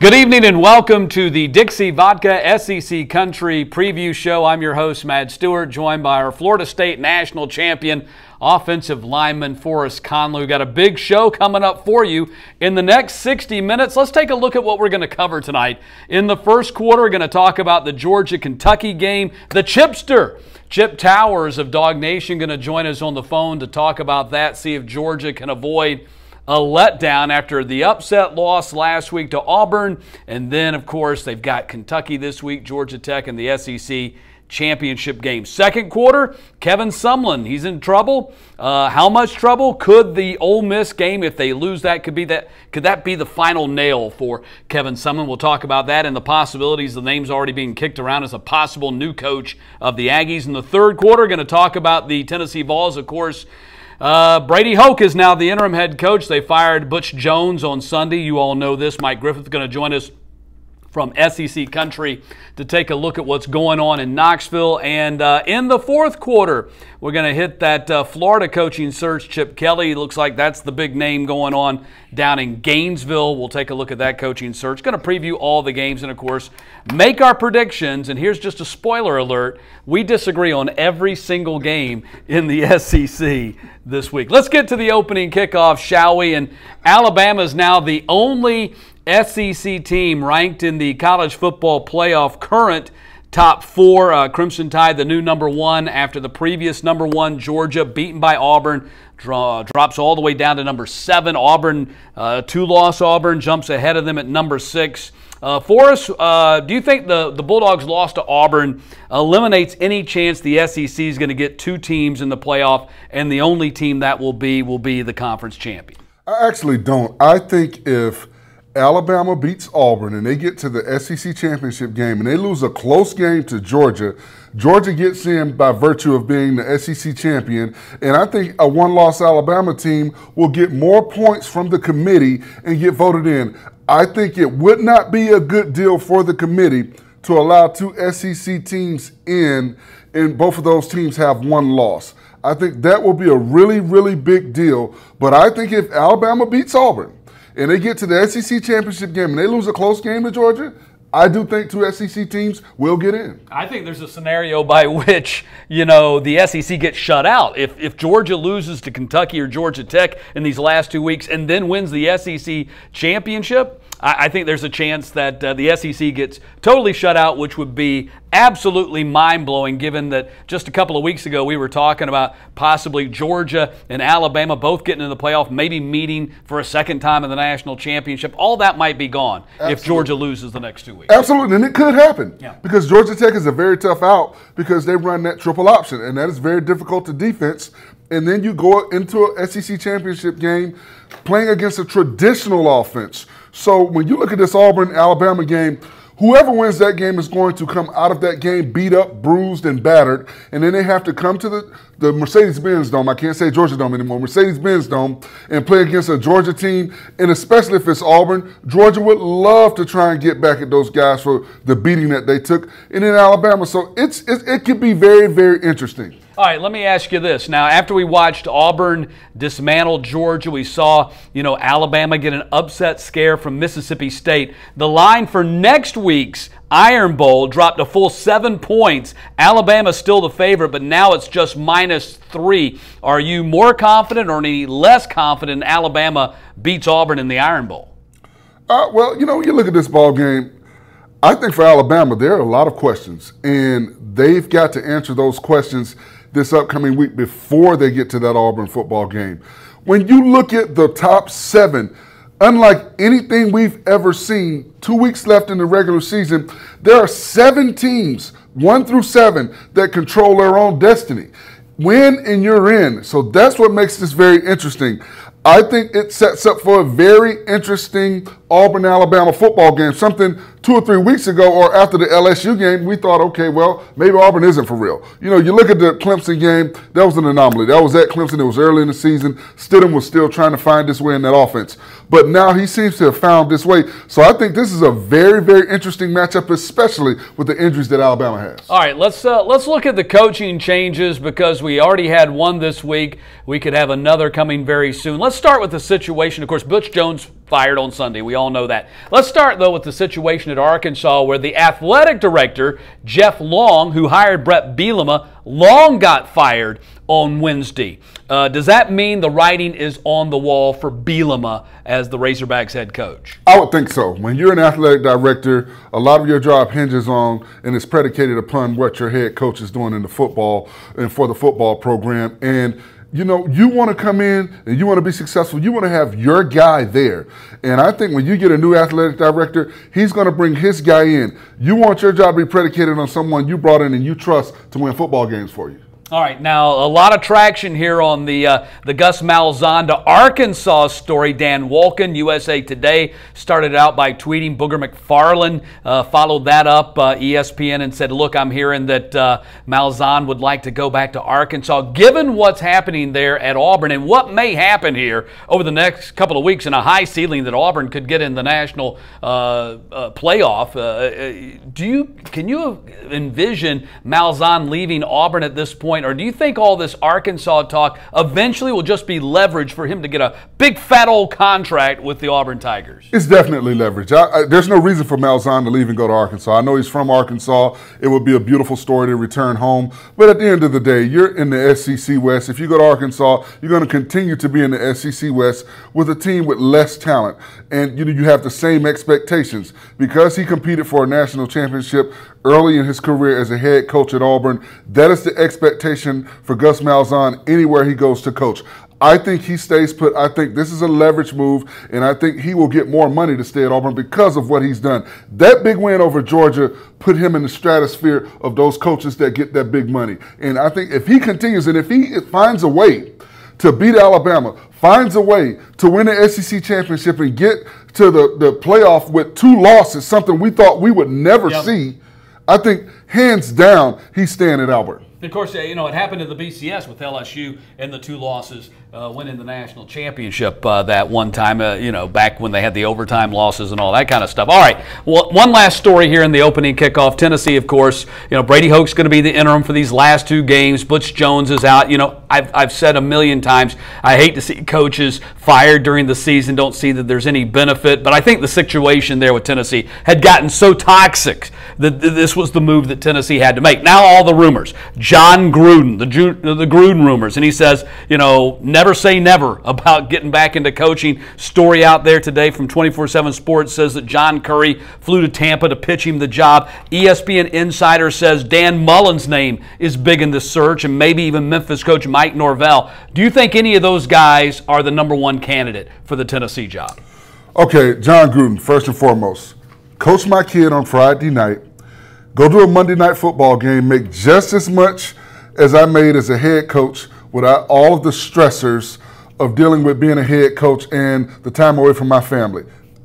Good evening and welcome to the Dixie Vodka SEC Country Preview Show. I'm your host, Matt Stewart, joined by our Florida State National Champion offensive lineman Forrest Conley. We've got a big show coming up for you in the next 60 minutes. Let's take a look at what we're going to cover tonight. In the first quarter, we're going to talk about the Georgia-Kentucky game. The Chipster, Chip Towers of Dog Nation, going to join us on the phone to talk about that, see if Georgia can avoid a letdown after the upset loss last week to Auburn. And then, of course, they've got Kentucky this week, Georgia Tech, and the SEC championship game. Second quarter, Kevin Sumlin, he's in trouble. How much trouble? Could the Ole Miss game, if they lose that, could that be the final nail for Kevin Sumlin? We'll talk about that and the possibilities. The name's already being kicked around as a possible new coach of the Aggies. In the third quarter, going to talk about the Tennessee Vols, of course. Brady Hoke is now the interim head coach. They fired Butch Jones on Sunday. You all know this. Mike Griffith is going to join us from SEC Country to take a look at what's going on in Knoxville. And in the fourth quarter, we're going to hit that Florida coaching search. Chip Kelly, looks like that's the big name going on down in Gainesville. We'll take a look at that coaching search. Going to preview all the games and, of course, make our predictions. And here's just a spoiler alert. We disagree on every single game in the SEC this week. Let's get to the opening kickoff, shall we? And Alabama is now the only SEC team ranked in the college football playoff current top four. Crimson Tide, the new number one after the previous number one, Georgia, beaten by Auburn, drops all the way down to number 7. Auburn, two-loss Auburn, jumps ahead of them at number 6. Forrest, do you think the Bulldogs' loss to Auburn eliminates any chance the SEC is going to get 2 teams in the playoff, and the only team that will be the conference champion? I actually don't. I think if Alabama beats Auburn and they get to the SEC championship game and they lose a close game to Georgia, Georgia gets in by virtue of being the SEC champion, and I think a one-loss Alabama team will get more points from the committee and get voted in. I think it would not be a good deal for the committee to allow 2 SEC teams in, and both of those teams have one loss. I think that will be a really, really big deal, but I think if Alabama beats Auburn and they get to the SEC championship game and they lose a close game to Georgia, I do think 2 SEC teams will get in. I think there's a scenario by which, the SEC gets shut out. If Georgia loses to Kentucky or Georgia Tech in these last 2 weeks and then wins the SEC championship, I think there's a chance that the SEC gets totally shut out, which would be absolutely mind-blowing, given that just a couple of weeks ago we were talking about possibly Georgia and Alabama both getting in the playoff, maybe meeting for a second time in the national championship. All that might be gone if Georgia loses the next 2 weeks. Absolutely, and it could happen because Georgia Tech is a very tough out because they run that triple option, and that is very difficult to defense. And then you go into an SEC championship game playing against a traditional offense. So when you look at this Auburn-Alabama game, whoever wins that game is going to come out of that game beat up, bruised, and battered, and then they have to come to the Mercedes-Benz Dome. I can't say Georgia Dome anymore. Mercedes-Benz Dome, and play against a Georgia team, and especially if it's Auburn, Georgia would love to try and get back at those guys for the beating that they took. And in Alabama, so it could be very, very interesting. All right, let me ask you this. Now, after we watched Auburn dismantle Georgia, we saw, Alabama get an upset scare from Mississippi State. The line for next week's Iron Bowl dropped a full 7 points. Alabama's still the favorite, but now it's just -3. Are you more confident or any less confident Alabama beats Auburn in the Iron Bowl? Well, you look at this ball game, I think for Alabama, there are a lot of questions, and they've got to answer those questions this upcoming week before they get to that Auburn football game. When you look at the top 7, unlike anything we've ever seen, 2 weeks left in the regular season, there are 7 teams, 1 through 7, that control their own destiny. Win and you're in. So that's what makes this very interesting. I think it sets up for a very interesting Auburn-Alabama football game, something 2 or 3 weeks ago or after the LSU game, we thought, okay, well, maybe Auburn isn't for real. You look at the Clemson game, that was an anomaly. That was at Clemson. It was early in the season. Stidham was still trying to find his way in that offense. But now he seems to have found this way. So I think this is a very, very interesting matchup, especially with the injuries that Alabama has. All right, let's look at the coaching changes because we already had one this week. We could have another coming very soon. Let's start with the situation. Of course, Butch Jones fired on Sunday. We all know that. Let's start, though, with the situation at Arkansas where the athletic director, Jeff Long, who hired Brett Bielema, Long got fired on Wednesday. Does that mean the writing is on the wall for Bielema as the Razorbacks head coach? I would think so. When you're an athletic director, a lot of your job hinges on and is predicated upon what your head coach is doing in the football and for the football program. And you know, you want to come in and you want to be successful. You want to have your guy there. And I think when you get a new athletic director, he's going to bring his guy in. You want your job to be predicated on someone you brought in and you trust to win football games for you. All right, now a lot of traction here on the Gus Malzahn to Arkansas story. Dan Wolken, USA Today, started out by tweeting. Booger McFarland followed that up, ESPN, and said, look, I'm hearing that Malzahn would like to go back to Arkansas. Given what's happening there at Auburn and what may happen here over the next couple of weeks and a high ceiling that Auburn could get in the national playoff, can you envision Malzahn leaving Auburn at this point? Or do you think all this Arkansas talk eventually will just be leverage for him to get a big fat old contract with the Auburn Tigers? It's definitely leverage. There's no reason for Malzahn to leave and go to Arkansas. I know he's from Arkansas. It would be a beautiful story to return home. But at the end of the day, you're in the SEC West. If you go to Arkansas, you're going to continue to be in the SEC West with a team with less talent. And you have the same expectations. Because he competed for a national championship early in his career as a head coach at Auburn, that is the expectation for Gus Malzahn anywhere he goes to coach. I think he stays put. I think this is a leverage move, and I think he will get more money to stay at Auburn because of what he's done. That big win over Georgia put him in the stratosphere of those coaches that get that big money. And I think if he continues and if he finds a way to beat Alabama, finds a way to win the SEC championship and get to the playoff with 2 losses, something we thought we would never see, I think hands down he's staying at Auburn. Of course, it happened in the BCS with LSU and the 2 losses, winning the national championship that one time, back when they had the overtime losses and all that kind of stuff. All right, well, one last story here in the opening kickoff. Tennessee, of course, Brady Hoke's going to be the interim for these last 2 games. Butch Jones is out. I've said a million times, I hate to see coaches fired during the season, don't see that there's any benefit, but I think the situation there with Tennessee had gotten so toxic that this was the move that Tennessee had to make. Now all the rumors. John Gruden, the Gruden rumors, and he says, never say never about getting back into coaching. Story out there today from 24/7 Sports says that John Curry flew to Tampa to pitch him the job. ESPN Insider says Dan Mullen's name is big in this search, and maybe even Memphis coach Mike Norvell. Do you think any of those guys are the #1 candidate for the Tennessee job? Okay, John Gruden, first and foremost. Coach my kid on Friday night. Go to a Monday night football game, make just as much as I made as a head coach without all of the stressors of dealing with being a head coach and the time away from my family.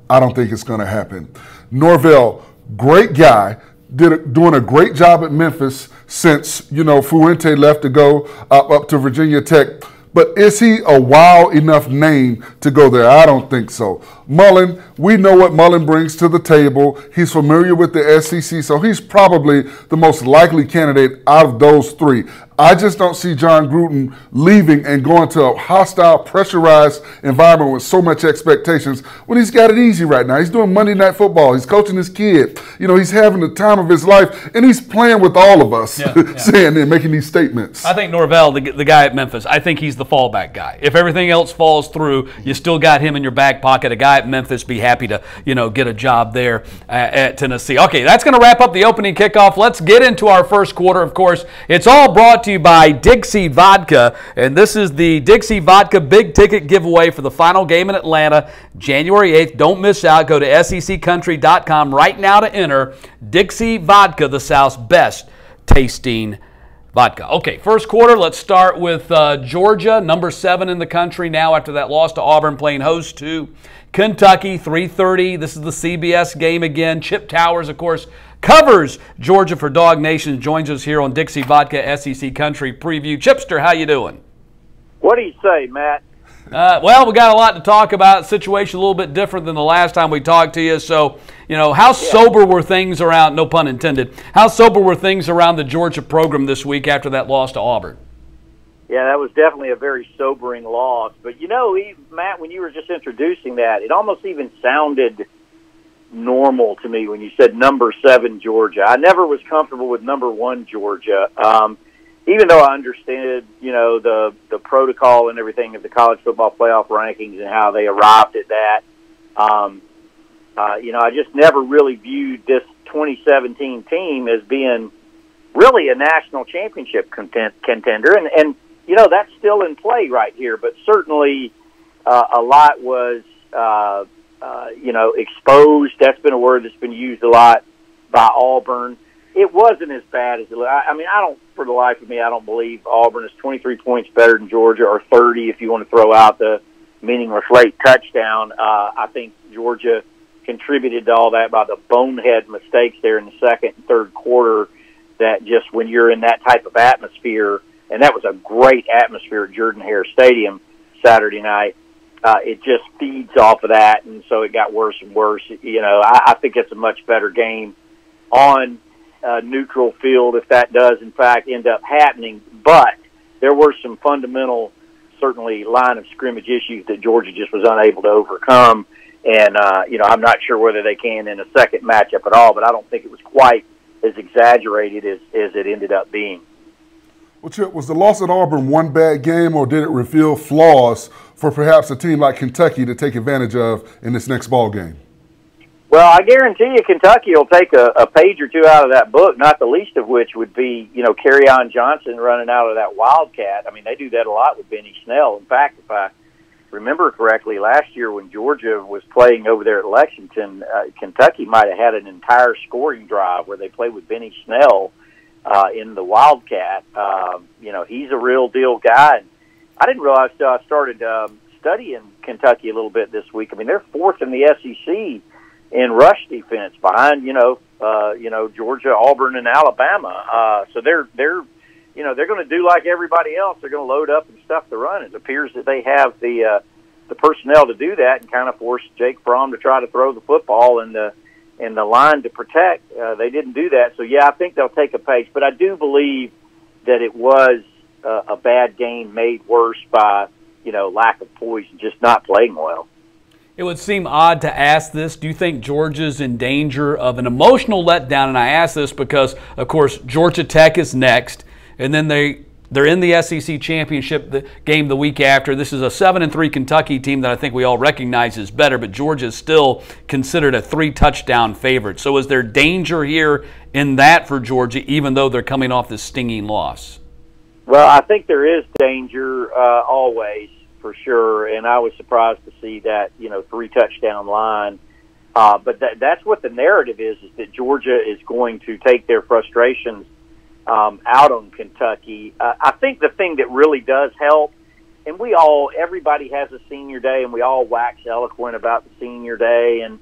I don't think it's going to happen. Norvell, great guy, doing a great job at Memphis since, Fuente left to go up to Virginia Tech. But is he a wow enough name to go there? I don't think so. Mullen, we know what Mullen brings to the table. He's familiar with the SEC, so he's probably the most likely candidate out of those 3. I just don't see John Gruden leaving and going to a hostile, pressurized environment with so much expectations when he's got it easy right now. He's doing Monday Night Football. He's coaching his kid. He's having the time of his life, and he's playing with all of us, saying and making these statements. I think Norvell, the guy at Memphis, I think he's the fallback guy. If everything else falls through, you still got him in your back pocket. A guy at Memphis, be happy to, get a job there at Tennessee. Okay, that's going to wrap up the opening kickoff. Let's get into our first quarter. Of course, it's all brought to you by Dixie Vodka, and this is the Dixie Vodka big ticket giveaway for the final game in Atlanta, January 8th. Don't miss out. Go to seccountry.com right now to enter. Dixie Vodka, the South's best tasting vodka. Okay, first quarter, let's start with Georgia, number 7 in the country now after that loss to Auburn, playing host to Kentucky, 3:30. This is the CBS game again. Chip Towers, of course, covers Georgia for Dog Nation, joins us here on Dixie Vodka SEC Country Preview. Chipster, how you doing? What do you say, Matt? Well, we got a lot to talk about. Situation a little bit different than the last time we talked to you. So, how sober were things around, no pun intended, how sober were things around the Georgia program this week after that loss to Auburn? Yeah, that was definitely a very sobering loss. But, Matt, when you were just introducing that, it almost even sounded normal to me when you said number 7 Georgia. I never was comfortable with number 1 Georgia, even though I understood, the protocol and everything of the college football playoff rankings and how they arrived at that. I just never really viewed this 2017 team as being really a national championship contender. And that's still in play right here. But certainly a lot was, exposed. That's been a word that's been used a lot by Auburn. It wasn't as bad as it looked. For the life of me, I don't believe Auburn is 23 points better than Georgia, or 30 if you want to throw out the meaningless late touchdown. I think Georgia contributed to all that by the bonehead mistakes there in the second and third quarter, that just when you're in that type of atmosphere, and that was a great atmosphere at Jordan-Hare Stadium Saturday night, it just feeds off of that, and so it got worse and worse. I think it's a much better game on neutral field if that does, in fact, end up happening. But there were some fundamental, certainly, line of scrimmage issues that Georgia just was unable to overcome. And, I'm not sure whether they can in a second matchup at all, but I don't think it was quite as exaggerated as it ended up being. Well, Chip, was the loss at Auburn one bad game, or did it reveal flaws for perhaps a team like Kentucky to take advantage of in this next ball game? Well, I guarantee you Kentucky will take a page or two out of that book, not the least of which would be, Kerryon Johnson running out of that Wildcat. I mean, they do that a lot with Benny Snell. In fact, if I remember correctly, last year when Georgia was playing over there at Lexington, Kentucky might have had an entire scoring drive where they played with Benny Snell in the Wildcat. He's a real deal guy. And I didn't realize till I started studying Kentucky a little bit this week. I mean, they're 4th in the SEC in rush defense, behind Georgia, Auburn, and Alabama. So they're going to do like everybody else. They're going to load up and stuff the run. It appears that they have the personnel to do that, and kind of force Jake Fromm to try to throw the football and the line to protect. They didn't do that. So yeah, I think they'll take a page. But I do believe that it was a bad game made worse by lack of poise and just not playing well. It would seem odd to ask this. Do you think Georgia's in danger of an emotional letdown? And I ask this because, of course, Georgia Tech is next, and then they're in the SEC championship game the week after. This is a 7-3 Kentucky team that I think we all recognize is better, but Georgia is still considered a 3-touchdown favorite. So is there danger here in that for Georgia, even though they're coming off this stinging loss? Well, I think there is danger always, for sure, and I was surprised to see that 3-touchdown line. But that's what the narrative is that Georgia is going to take their frustrations out on Kentucky. I think the thing that really does help, and everybody has a senior day, and we all wax eloquent about the senior day and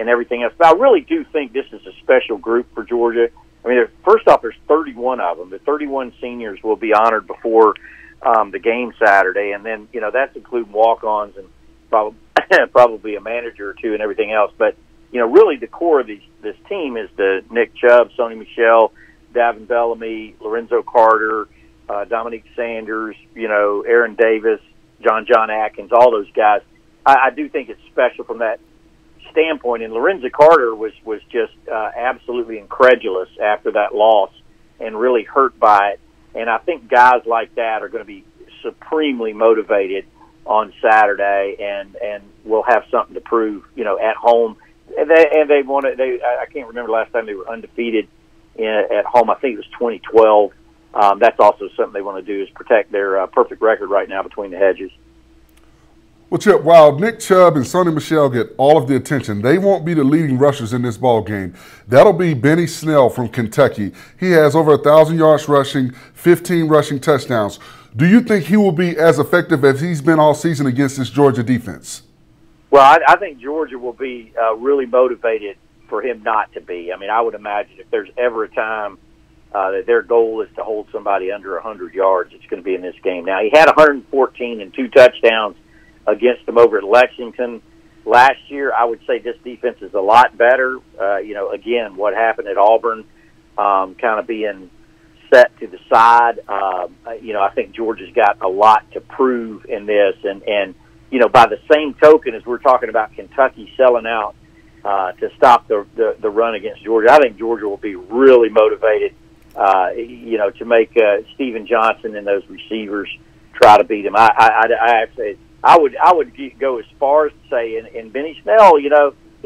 everything else. But I really do think this is a special group for Georgia. I mean, first off, there's 31 of them. The 31 seniors will be honored before the game Saturday, and then that's including walk-ons and probably a manager or two and everything else. But really the core of this team is the Nick Chubb, Sony Michel, Davin Bellamy, Lorenzo Carter, Dominique Sanders, Aaron Davis, John Atkins, all those guys. I do think it's special from that standpoint. And Lorenzo Carter was just absolutely incredulous after that loss and really hurt by it. And I think guys like that are going to be supremely motivated on Saturday, and will have something to prove, at home. And they want to. I can't remember the last time they were undefeated at home. I think it was 2012. That's also something they want to do, is protect their perfect record right now between the hedges. Well, Chip, while Nick Chubb and Sony Michel get all of the attention, they won't be the leading rushers in this ball game. That'll be Benny Snell from Kentucky. He has over 1,000 yards rushing, 15 rushing touchdowns. Do you think he will be as effective as he's been all season against this Georgia defense? Well, I think Georgia will be really motivated for him not to be. I mean, I would imagine if there's ever a time that their goal is to hold somebody under 100 yards, it's going to be in this game. Now, he had 114 and 2 touchdowns against them over at Lexington last year. I would say this defense is a lot better. Again, what happened at Auburn, kind of being set to the side. I think Georgia's got a lot to prove in this, and by the same token as we're talking about Kentucky selling out to stop the run against Georgia, I think Georgia will be really motivated, to make Stephen Johnson and those receivers try to beat him. I would go as far as to say, and Benny Snell, he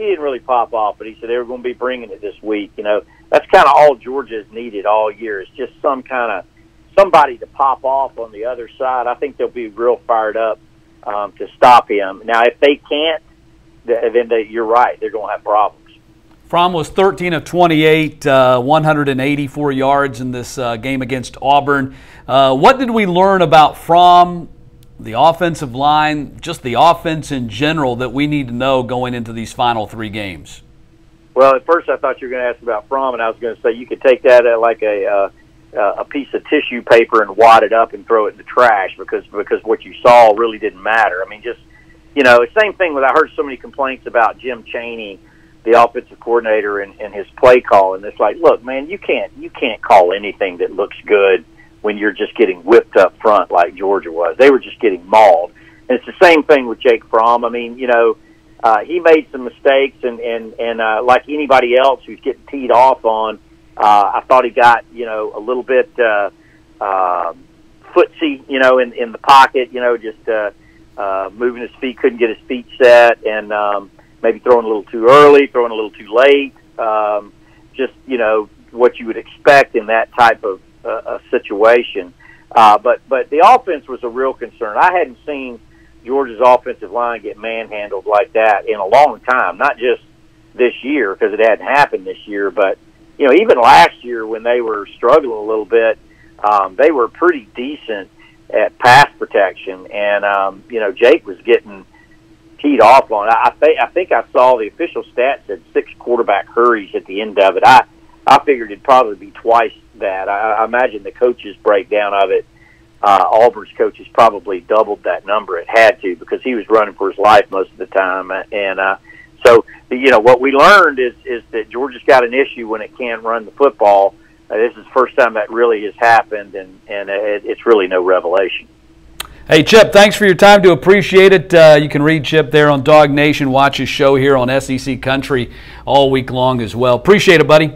didn't really pop off, but he said they were going to be bringing it this week. That's kind of all Georgia has needed all year. It's just somebody to pop off on the other side. I think they'll be real fired up to stop him. Now, if they can't, then you're right. They're going to have problems. Fromm was 13 of 28, 184 yards in this game against Auburn. What did we learn about Fromm, the offensive line, just the offense in general that we need to know going into these final 3 games? Well, at first I thought you were going to ask about Fromm, and I was going to say you could take that like a piece of tissue paper and wad it up and throw it in the trash because what you saw really didn't matter. I mean, just the same thing with I heard so many complaints about Jim Chaney, the offensive coordinator, and his play call, and it's like, look, man, you can't call anything that looks good when you're just getting whipped up front like Georgia was. They were just getting mauled. And it's the same thing with Jake Fromm. I mean, he made some mistakes, and like anybody else who's getting teed off on, I thought he got, a little bit footsie, in the pocket, just moving his feet, couldn't get his feet set, and maybe throwing a little too early, throwing a little too late, just, what you would expect in that type of situation. But the offense was a real concern. I hadn't seen Georgia's offensive line get manhandled like that in a long time, not just this year because it hadn't happened this year, but even last year when they were struggling a little bit, they were pretty decent at pass protection, and Jake was getting teed off on. I think I saw the official stats said 6 quarterback hurries at the end of it. I figured it'd probably be twice that. I imagine the coaches' breakdown of it, Auburn's coaches probably doubled that number. It had to because he was running for his life most of the time, and so what we learned is that Georgia's got an issue when it can run the football. This is the first time that really has happened, and it's really no revelation. Hey, Chip, thanks for your time. To appreciate it. You can read Chip there on Dog Nation. Watch his show here on SEC Country all week long as well. Appreciate it, buddy.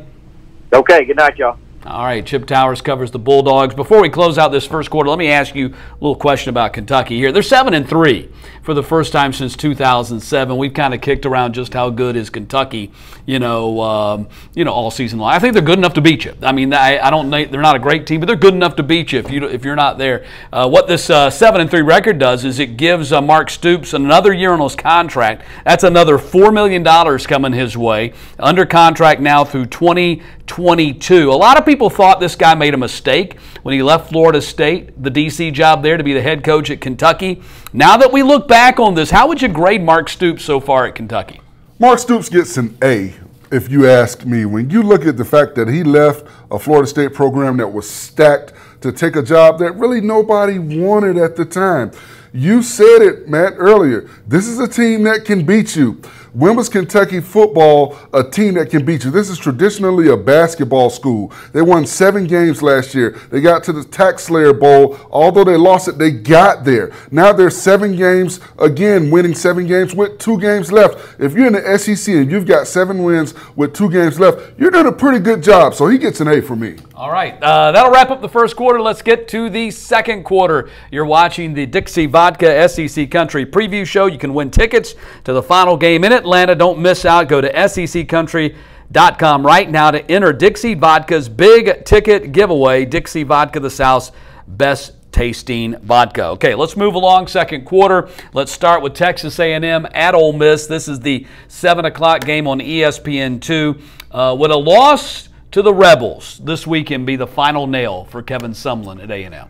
Okay, good night, y'all. All right, Chip Towers covers the Bulldogs. Before we close out this first quarter, let me ask you a little question about Kentucky here. They're 7-3 for the first time since 2007. We've kind of kicked around just how good is Kentucky, all season long. I think they're good enough to beat you. I mean, I don't. They're not a great team, but they're good enough to beat you if you're not there. What this 7-3 record does is it gives Mark Stoops another year on his contract. That's another $4 million coming his way, under contract now through 2022. A lot of people thought this guy made a mistake when he left Florida State, the DC job there, to be the head coach at Kentucky. Now that we look back on this, how would you grade Mark Stoops so far at Kentucky? Mark Stoops gets an A, if you ask me. When you look at the fact that he left a Florida State program that was stacked to take a job that really nobody wanted at the time. You said it, Matt, earlier. This is a team that can beat you. When was Kentucky football a team that can beat you? This is traditionally a basketball school. They won 7 games last year. They got to the Tax Slayer Bowl. Although they lost it, they got there. Now they're 7 games, again, winning 7 games with 2 games left. If you're in the SEC and you've got 7 wins with 2 games left, you're doing a pretty good job. So he gets an A for me. All right. That'll wrap up the first quarter. Let's get to the second quarter. You're watching the Dixie Vodka SEC Country Preview Show. You can win tickets to the final game in Atlanta. Don't miss out. Go to seccountry.com right now to enter Dixie Vodka's big ticket giveaway. Dixie Vodka, the South's best tasting vodka. Okay, let's move along. Second quarter. Let's start with Texas A&M at Ole Miss. This is the 7 o'clock game on ESPN2. Would a loss to the Rebels this weekend be the final nail for Kevin Sumlin at A&M?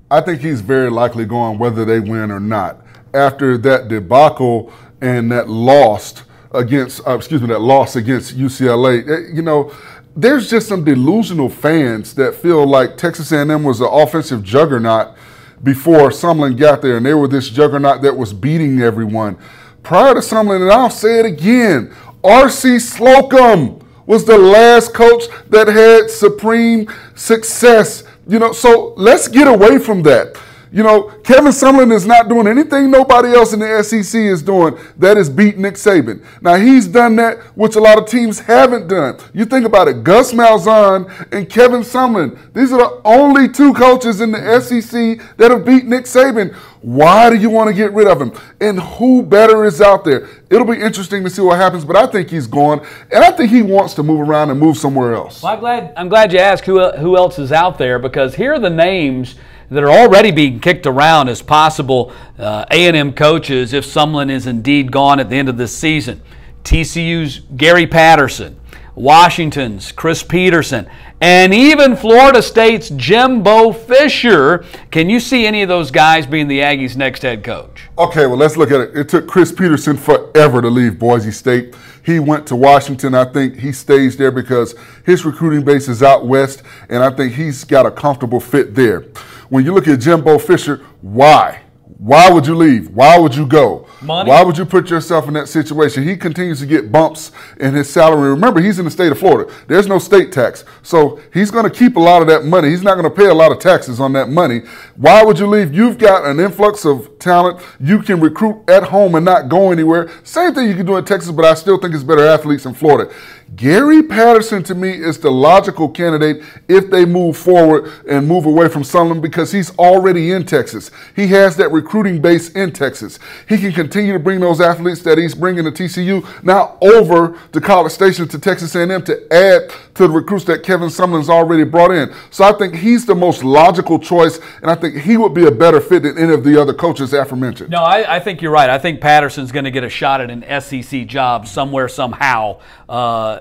I think he's very likely going whether they win or not. After that debacle and that loss against UCLA, there's just some delusional fans that feel like Texas A&M was an offensive juggernaut before Sumlin got there, and they were this juggernaut that was beating everyone. Prior to Sumlin, and I'll say it again, R.C. Slocum was the last coach that had supreme success. So let's get away from that. Kevin Sumlin is not doing anything nobody else in the SEC is doing. That is beat Nick Saban. Now, he's done that, which a lot of teams haven't done. You think about it, Gus Malzahn and Kevin Sumlin. These are the only two coaches in the SEC that have beat Nick Saban. Why do you want to get rid of him? And who better is out there? It'll be interesting to see what happens, but I think he's gone, and I think he wants to move around and move somewhere else. Well, I'm glad you asked who else is out there, because here are the names that are already being kicked around as possible A&M coaches if Sumlin is indeed gone at the end of this season. TCU's Gary Patterson, Washington's Chris Peterson, and even Florida State's Jimbo Fisher. Can you see any of those guys being the Aggies' next head coach? Okay, well, let's look at it. It took Chris Peterson forever to leave Boise State. He went to Washington. I think he stays there because his recruiting base is out west, and I think he's got a comfortable fit there. When you look at Jimbo Fisher, why? Why would you leave? Why would you go? Money. Why would you put yourself in that situation? He continues to get bumps in his salary. Remember, he's in the state of Florida. There's no state tax. So he's going to keep a lot of that money. He's not going to pay a lot of taxes on that money. Why would you leave? You've got an influx of talent. You can recruit at home and not go anywhere. Same thing you can do in Texas, but I still think it's better athletes in Florida. Gary Patterson, to me, is the logical candidate if they move forward and move away from Sumlin because he's already in Texas. He has that recruiting base in Texas. He can continue to bring those athletes that he's bringing to TCU now over to College Station to Texas A&M to add to the recruits that Kevin Sumlin's already brought in. So I think he's the most logical choice, and I think he would be a better fit than any of the other coaches aforementioned. No, I think you're right. I think Patterson's going to get a shot at an SEC job somewhere, somehow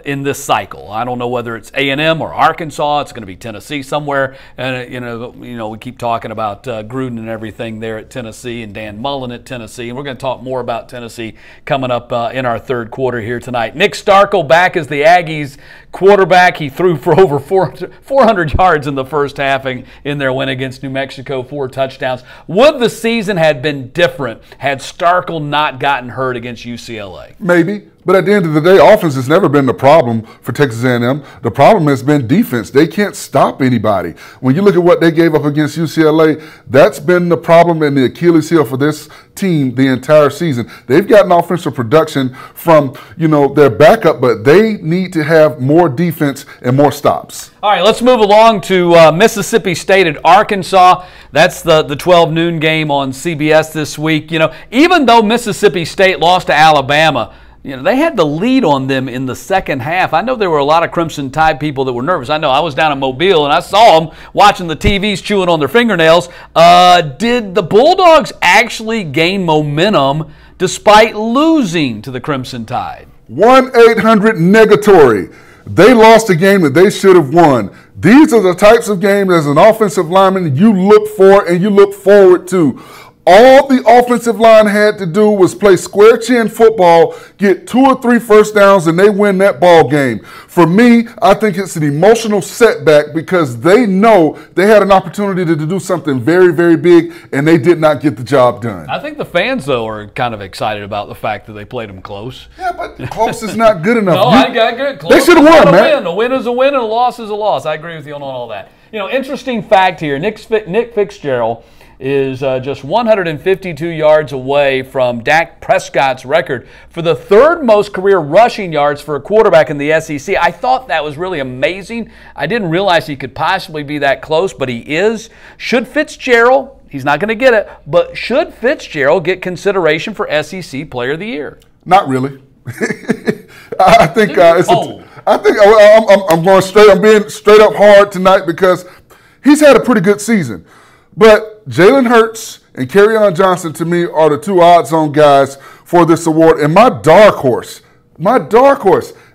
in this cycle. I don't know whether it's A&M or Arkansas. It's going to be Tennessee somewhere. And we keep talking about Gruden and everything there at Tennessee and Dan Mullen at Tennessee. And we're going to talk more about Tennessee coming up in our third quarter here tonight. Nick Starkel back as the Aggies quarterback. He threw for over 400 yards in the first half in their win against New Mexico, 4 touchdowns. Would the season have been different had Starkel not gotten hurt against UCLA? Maybe. But at the end of the day, offense has never been the problem for Texas A&M. The problem has been defense. They can't stop anybody. When you look at what they gave up against UCLA, that's been the problem and the Achilles heel for this team the entire season. They've gotten offensive production from, their backup, but they need to have more defense and more stops. All right, let's move along to Mississippi State at Arkansas. That's the 12 noon game on CBS this week. Even though Mississippi State lost to Alabama, they had the lead on them in the second half. I know there were a lot of Crimson Tide people that were nervous. I know I was down in Mobile and I saw them watching the TVs chewing on their fingernails. Did the Bulldogs actually gain momentum despite losing to the Crimson Tide? 1-800-NEGATORY. They lost a game that they should have won. These are the types of games as an offensive lineman you look for and you look forward to. All the offensive line had to do was play square chin football, get 2 or 3 first downs, and they win that ball game. For me, I think it's an emotional setback because they know they had an opportunity to do something very, very big, and they did not get the job done. I think the fans, though, are kind of excited about the fact that they played them close. Yeah, but close is not good enough. No, I got good. Close they should have won, man. A win is a win, and a loss is a loss. I agree with you on all that. Interesting fact here, Nick Fitzgerald is just 152 yards away from Dak Prescott's record for the 3rd most career rushing yards for a quarterback in the SEC. I thought that was really amazing. I didn't realize he could possibly be that close, but he is. Should Fitzgerald, he's not going to get it, but should Fitzgerald get consideration for SEC Player of the Year? Not really. I think I'm going straight. I'm being straight up hard tonight because he's had a pretty good season. But Jalen Hurts and Kerryon Johnson, to me, are the 2 odds-on guys for this award. And my dark horse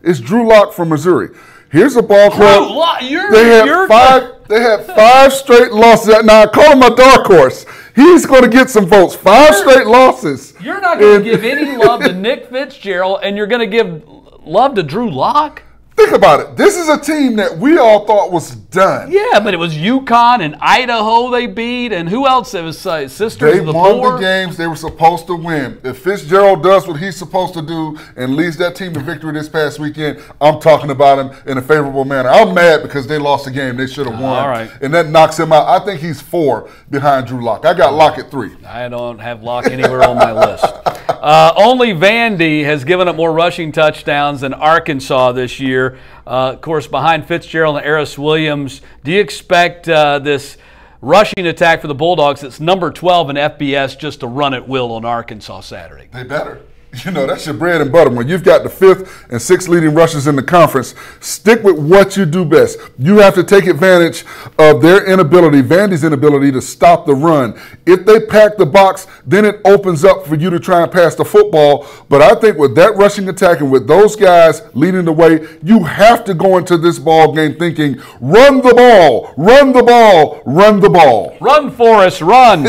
is Drew Lock from Missouri. Here's a ball club. They had 5 straight losses. Now, I call him my dark horse. He's going to get some votes. 5 straight losses. You're not going to give any love to Nick Fitzgerald, and you're going to give love to Drew Lock? Think about it. This is a team that we all thought was done. Yeah, but it was UConn and Idaho they beat, and who else? It was Sisters They of the won Poor. the games they were supposed to win. If Fitzgerald does what he's supposed to do and leads that team to victory this past weekend, I'm talking about him in a favorable manner. I'm mad because they lost the game they should have won. All right. And that knocks him out. I think he's 4 behind Drew Lock. I got Lock at 3. I don't have Locke anywhere on my list. Only Vandy has given up more rushing touchdowns than Arkansas this year. Of course, behind Fitzgerald and Eris Williams, do you expect this rushing attack for the Bulldogs that's number 12 in FBS just to run at will on Arkansas Saturday? They better. You know, that's your bread and butter. When you've got the 5th and 6th leading rushers in the conference, stick with what you do best. You have to take advantage of their inability, Vandy's inability, to stop the run. If they pack the box, then it opens up for you to try and pass the football. But I think with that rushing attack and with those guys leading the way, you have to go into this ball game thinking, run the ball, run the ball, run the ball. Run, Forrest, run.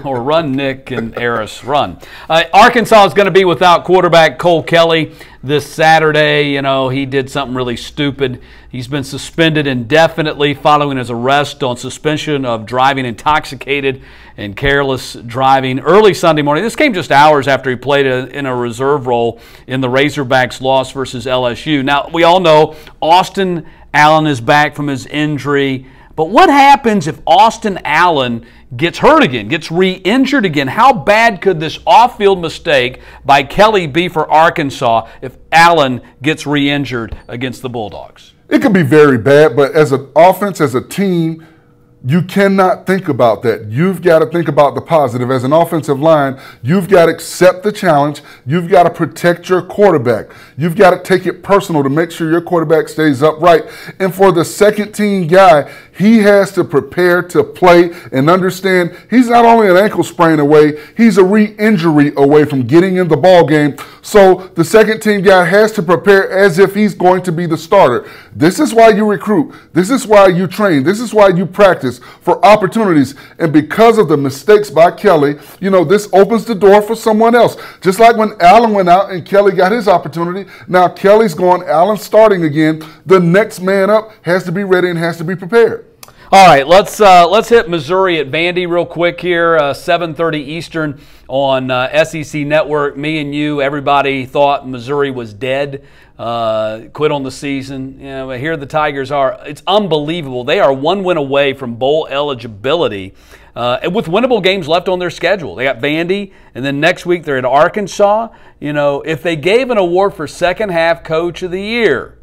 Or run, Nick and Eris, run. Arkansas is going to be without quarterback Cole Kelly this Saturday. You know, he did something really stupid. He's been suspended indefinitely following his arrest on suspension of driving intoxicated and careless driving early Sunday morning. This came just hours after he played in a reserve role in the Razorbacks' loss versus LSU. Now, we all know Austin Allen is back from his injury. But what happens if Austin Allen gets hurt again, gets re-injured again? How bad could this off-field mistake by Kelly be for Arkansas if Allen gets re-injured against the Bulldogs? It could be very bad, but as an offense, as a team, you cannot think about that. You've got to think about the positive. As an offensive line, you've got to accept the challenge. You've got to protect your quarterback. You've got to take it personal to make sure your quarterback stays upright. And for the second team guy, he has to prepare to play and understand he's not only an ankle sprain away, he's a re-injury away from getting in the ball game. So the second team guy has to prepare as if he's going to be the starter. This is why you recruit. This is why you train. This is why you practice for opportunities. And because of the mistakes by Kelly, you know, this opens the door for someone else. Just like when Allen went out and Kelly got his opportunity, now Kelly's gone, Allen's starting again. The next man up has to be ready and has to be prepared. All right, let's hit Missouri at Vandy real quick here. 7:30 Eastern on SEC Network. Me and you, everybody thought Missouri was dead, quit on the season. You know, but here the Tigers are. It's unbelievable. They are 1 win away from bowl eligibility, and with winnable games left on their schedule. They got Vandy, and then next week they're at Arkansas. You know, if they gave an award for second half Coach of the Year,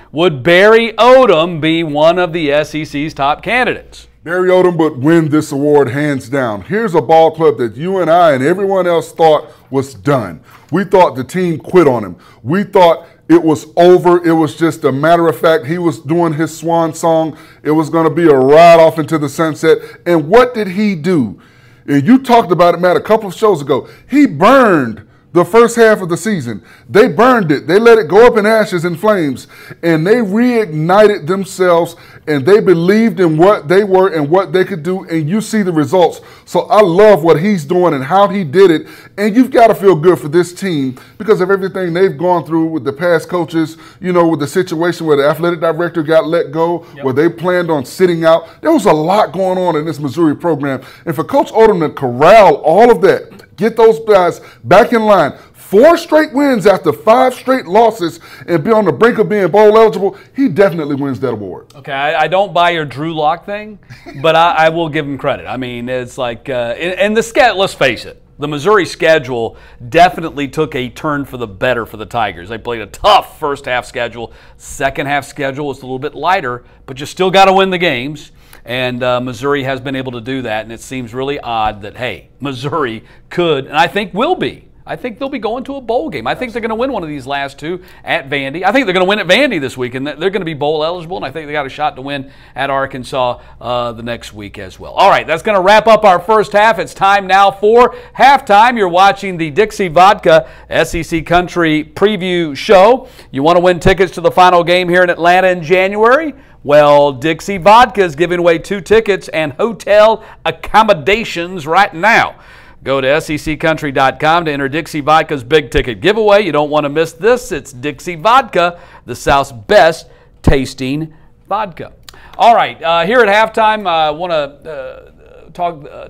would Barry Odom be one of the SEC's top candidates? Barry Odom would win this award hands down. Here's a ball club that you and I and everyone else thought was done. We thought the team quit on him. We thought it was over. It was just a matter of fact. He was doing his swan song. It was going to be a ride off into the sunset. And what did he do? And you talked about it, Matt, a couple of shows ago. He burned the first half of the season. They burned it. They let it go up in ashes and flames, and they reignited themselves, and they believed in what they were and what they could do, and you see the results. So I love what he's doing and how he did it, and you've got to feel good for this team because of everything they've gone through with the past coaches, you know, with the situation where the athletic director got let go, where they planned on sitting out. There was a lot going on in this Missouri program, and for Coach Odom to corral all of that, get those guys back in line. 4 straight wins after 5 straight losses and be on the brink of being bowl eligible, he definitely wins that award. Okay, I don't buy your Drew Lock thing, but I will give him credit. I mean, it's like, and the schedule, let's face it, the Missouri schedule definitely took a turn for the better for the Tigers. They played a tough first half schedule. Second half schedule was a little bit lighter, but you still got to win the games. And Missouri has been able to do that, and it seems really odd that, hey, Missouri could, and I think will be. I think they'll be going to a bowl game. I think they're going to win one of these last 2 at Vandy. I think they're going to win at Vandy this week, and they're going to be bowl eligible, and I think they got a shot to win at Arkansas the next week as well. All right, that's going to wrap up our first half. It's time now for halftime. You're watching the Dixie Vodka SEC Country Preview Show. You want to win tickets to the final game here in Atlanta in January? Well, Dixie Vodka is giving away 2 tickets and hotel accommodations right now. Go to SECCountry.com to enter Dixie Vodka's big ticket giveaway. You don't want to miss this. It's Dixie Vodka, the South's best tasting vodka. All right, here at halftime, I want to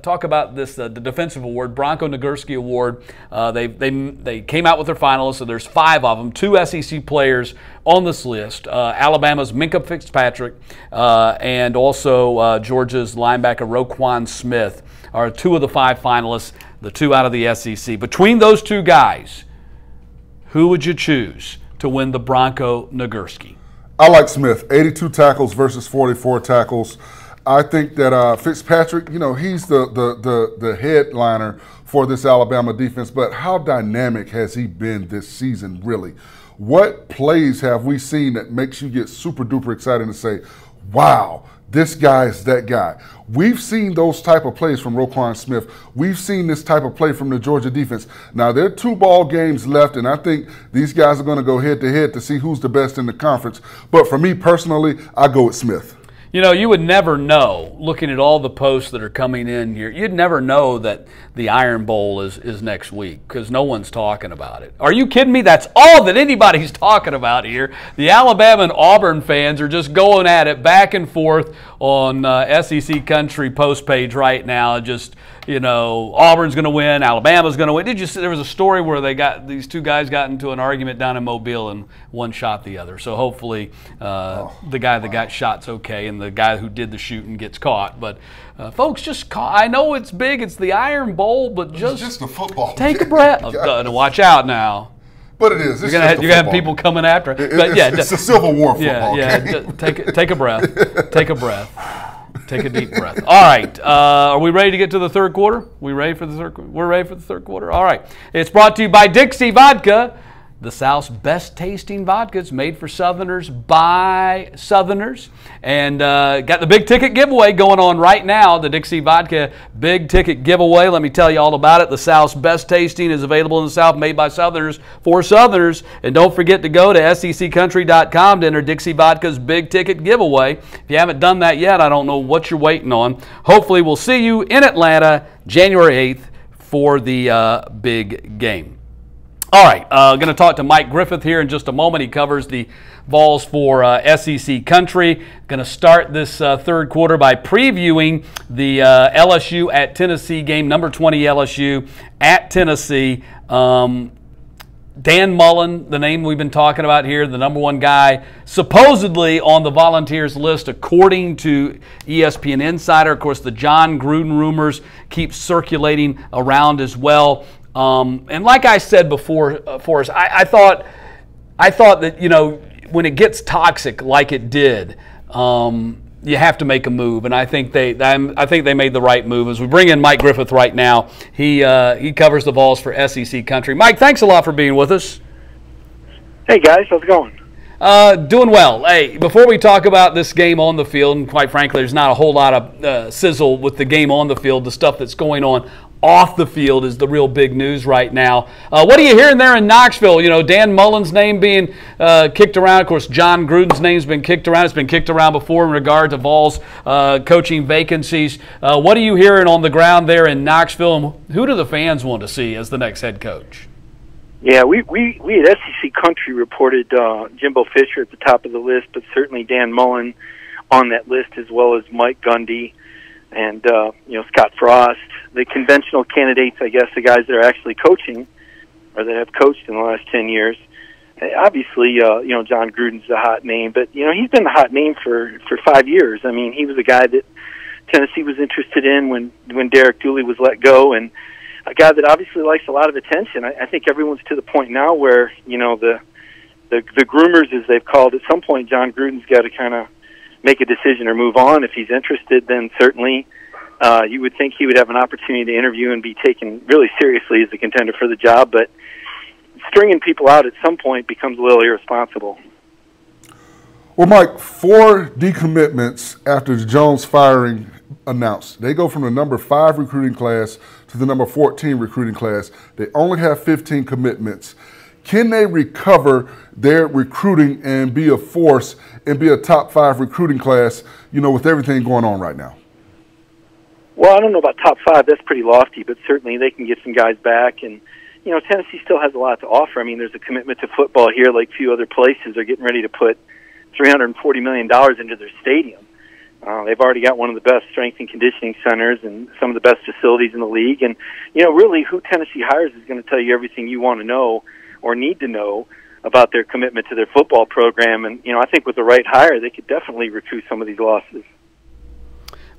talk about this the defensive award, Bronco Nagurski Award. They came out with their finalists, so there's 5 of them, 2 SEC players on this list. Alabama's Minkah Fitzpatrick and also Georgia's linebacker Roquan Smith are 2 of the 5 finalists, the 2 out of the SEC. Between those 2 guys, who would you choose to win the Bronco Nagurski? I like Smith, 82 tackles versus 44 tackles. I think that Fitzpatrick, you know, he's the headliner for this Alabama defense, but how dynamic has he been this season, really? What plays have we seen that makes you get super duper excited and say, wow, this guy is that guy? We've seen those type of plays from Roquan Smith. We've seen this type of play from the Georgia defense. Now, there are 2 ball games left, and I think these guys are going to go head-to-head to see who's the best in the conference. But for me personally, I go with Smith. You know, you would never know, looking at all the posts that are coming in here, you'd never know that the Iron Bowl is next week because no one's talking about it. Are you kidding me? That's all that anybody's talking about here. The Alabama and Auburn fans are just going at it back and forth on SEC Country post page right now. Just, you know, Auburn's going to win, Alabama's going to win. Did you see there was a story where these 2 guys got into an argument down in Mobile and one shot the other. So hopefully the guy that got shot's okay and the guy who did the shooting gets caught. But folks, just I know it's big, it's the Iron Bowl, but it's just a football. Take a breath. Watch out now. But it is. You're gonna have people coming after it. It's a Civil War football. Take a breath. Take a breath. Take a deep breath. All right. Are we ready to get to the third quarter? We're ready for the third quarter. All right. It's brought to you by Dixie Vodka, the South's best tasting vodka. It's made for Southerners by Southerners. And got the big ticket giveaway going on right now, the Dixie Vodka big ticket giveaway. Let me tell you all about it. The South's best tasting is available in the South, made by Southerners for Southerners. And don't forget to go to SECCountry.com to enter Dixie Vodka's big ticket giveaway. If you haven't done that yet, I don't know what you're waiting on. Hopefully we'll see you in Atlanta January 8th for the big game. All right, going to talk to Mike Griffith here in just a moment. He covers the Vols for SEC Country. Going to start this third quarter by previewing the LSU at Tennessee game, number 20 LSU at Tennessee. Dan Mullen, the name we've been talking about here, the number 1 guy supposedly on the Volunteers list according to ESPN Insider. Of course, the John Gruden rumors keep circulating around as well. And like I said before, Forrest, I thought that, you know, when it gets toxic like it did, you have to make a move, and I think they made the right move. As we bring in Mike Griffith right now, he covers the Vols for SEC Country. Mike, thanks a lot for being with us. Hey guys, how's it going? Doing well. Hey, before we talk about this game on the field, and quite frankly, there's not a whole lot of sizzle with the game on the field. The stuff that's going on off the field is the real big news right now. What are you hearing there in Knoxville? You know, Dan Mullen's name being kicked around. Of course, John Gruden's name's been kicked around. It's been kicked around before in regard to Vols coaching vacancies. What are you hearing on the ground there in Knoxville, and who do the fans want to see as the next head coach? Yeah, we at SEC Country reported Jimbo Fisher at the top of the list, but certainly Dan Mullen on that list, as well as Mike Gundy and Scott Frost, the conventional candidates, I guess, the guys that are actually coaching or that have coached in the last 10 years. Obviously, John Gruden's the hot name, but he's been the hot name for 5 years. I mean, he was a guy that Tennessee was interested in when Derek Dooley was let go, and a guy that obviously likes a lot of attention. I think everyone's to the point now where the groomers, as they've called, at some point John Gruden's got to kind of make a decision or move on. If he's interested, then certainly you would think he would have an opportunity to interview and be taken really seriously as a contender for the job. But stringing people out at some point becomes a little irresponsible. Well, Mike, 4 decommitments after the Jones firing announced. They go from the number 5 recruiting class to the number 14 recruiting class. They only have 15 commitments. Can they recover their recruiting and be a force and be a top 5 recruiting class, with everything going on right now? Well, I don't know about top 5. That's pretty lofty, but certainly they can get some guys back. And, you know, Tennessee still has a lot to offer. I mean, there's a commitment to football here like few other places. They're getting ready to put $340 million into their stadium. They've already got one of the best strength and conditioning centers and some of the best facilities in the league. And, you know, really who Tennessee hires is going to tell you everything you want to know or need to know about their commitment to their football program. And, you know, I think with the right hire, they could definitely recoup some of these losses.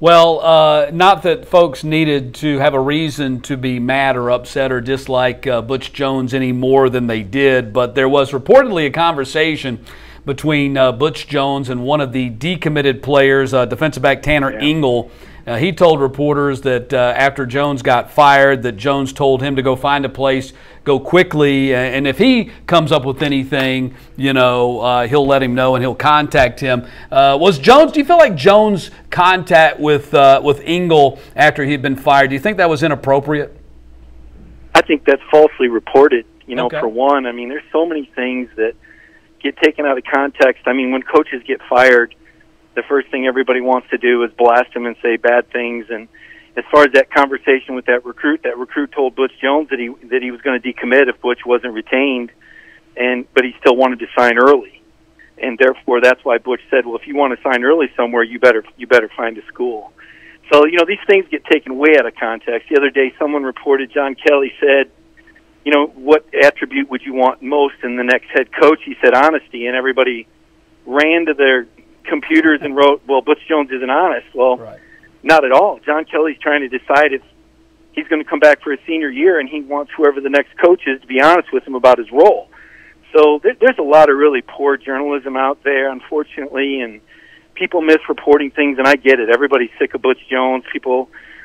Well, not that folks needed to have a reason to be mad or upset or dislike Butch Jones any more than they did, but there was reportedly a conversation between Butch Jones and one of the decommitted players, defensive back Tanner Engel. He told reporters that after Jones got fired, that Jones told him to go find a place, go quickly, and if he comes up with anything, you know, he'll let him know and he'll contact him. Was Jones? Do you feel like Jones' contact with Engel after he'd been fired? Do you think that was inappropriate? I think that's falsely reported. You know, for one, I mean, there's so many things that get taken out of context. I mean, when coaches get fired, the first thing everybody wants to do is blast him and say bad things. And as far as that conversation with that recruit told Butch Jones that he was going to decommit if Butch wasn't retained, but he still wanted to sign early. And therefore, that's why Butch said, well, if you want to sign early somewhere, you better find a school. So, you know, these things get taken way out of context. The other day, someone reported John Kelly said, you know, what attribute would you want most in the next head coach? He said honesty, and everybody ran to their computers and wrote, well, Butch Jones isn't honest. Well, not at all. John Kelly's trying to decide if he's going to come back for his senior year, and he wants whoever the next coach is to be honest with him about his role. So there's a lot of really poor journalism out there, unfortunately, and people misreporting things, and I get it. Everybody's sick of Butch Jones.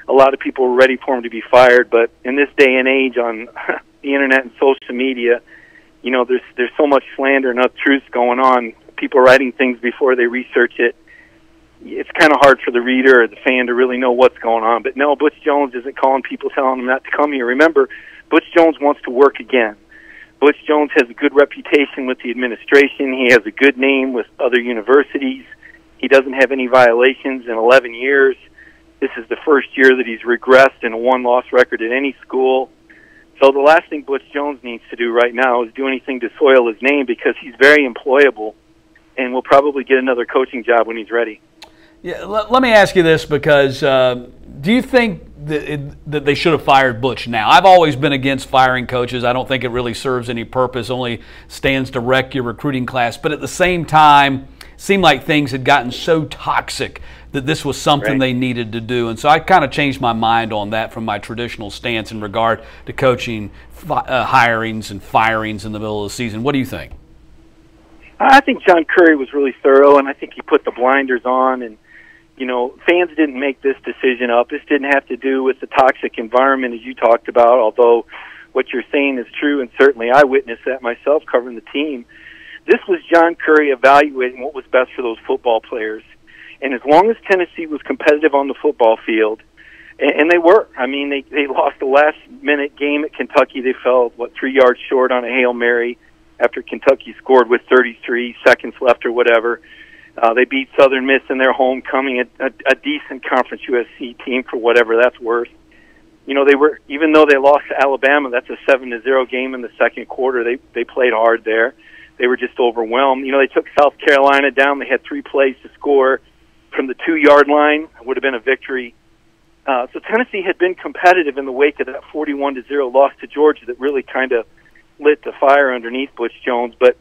A lot of people are ready for him to be fired, but in this day and age on the internet and social media, you know, there's so much slander and untruths going on. People writing things before they research it. It's kind of hard for the reader or the fan to really know what's going on. But no, Butch Jones isn't calling people telling them not to come here. Remember, Butch Jones wants to work again. Butch Jones has a good reputation with the administration. He has a good name with other universities. He doesn't have any violations in 11 years. This is the first year that he's regressed in a one-loss record at any school. So the last thing Butch Jones needs to do right now is do anything to soil his name, because he's very employable and will probably get another coaching job when he's ready. Yeah, let me ask you this, because do you think that they should have fired Butch now? I've always been against firing coaches. I don't think it really serves any purpose, only stands to wreck your recruiting class. But at the same time, it seemed like things had gotten so toxic that this was something they needed to do. And so I kind of changed my mind on that from my traditional stance in regard to coaching hirings and firings in the middle of the season. What do you think? I think John Curry was really thorough, and I think he put the blinders on. And, you know, fans didn't make this decision up. This didn't have to do with the toxic environment, as you talked about, although what you're saying is true, and certainly I witnessed that myself covering the team. This was John Curry evaluating what was best for those football players. And as long as Tennessee was competitive on the football field, and they were. I mean, they lost the last-minute game at Kentucky. They fell, 3 yards short on a Hail Mary after Kentucky scored with 33 seconds left or whatever. They beat Southern Miss in their homecoming, a decent Conference USC team for whatever that's worth. You know, even though they lost to Alabama, that's a 7-0 game in the second quarter. They played hard there. They were just overwhelmed. You know, they took South Carolina down. They had 3 plays to score from the 2-yard line. It would have been a victory. So Tennessee had been competitive in the wake of that 41-0 loss to Georgia that really kind of lit the fire underneath Butch Jones. But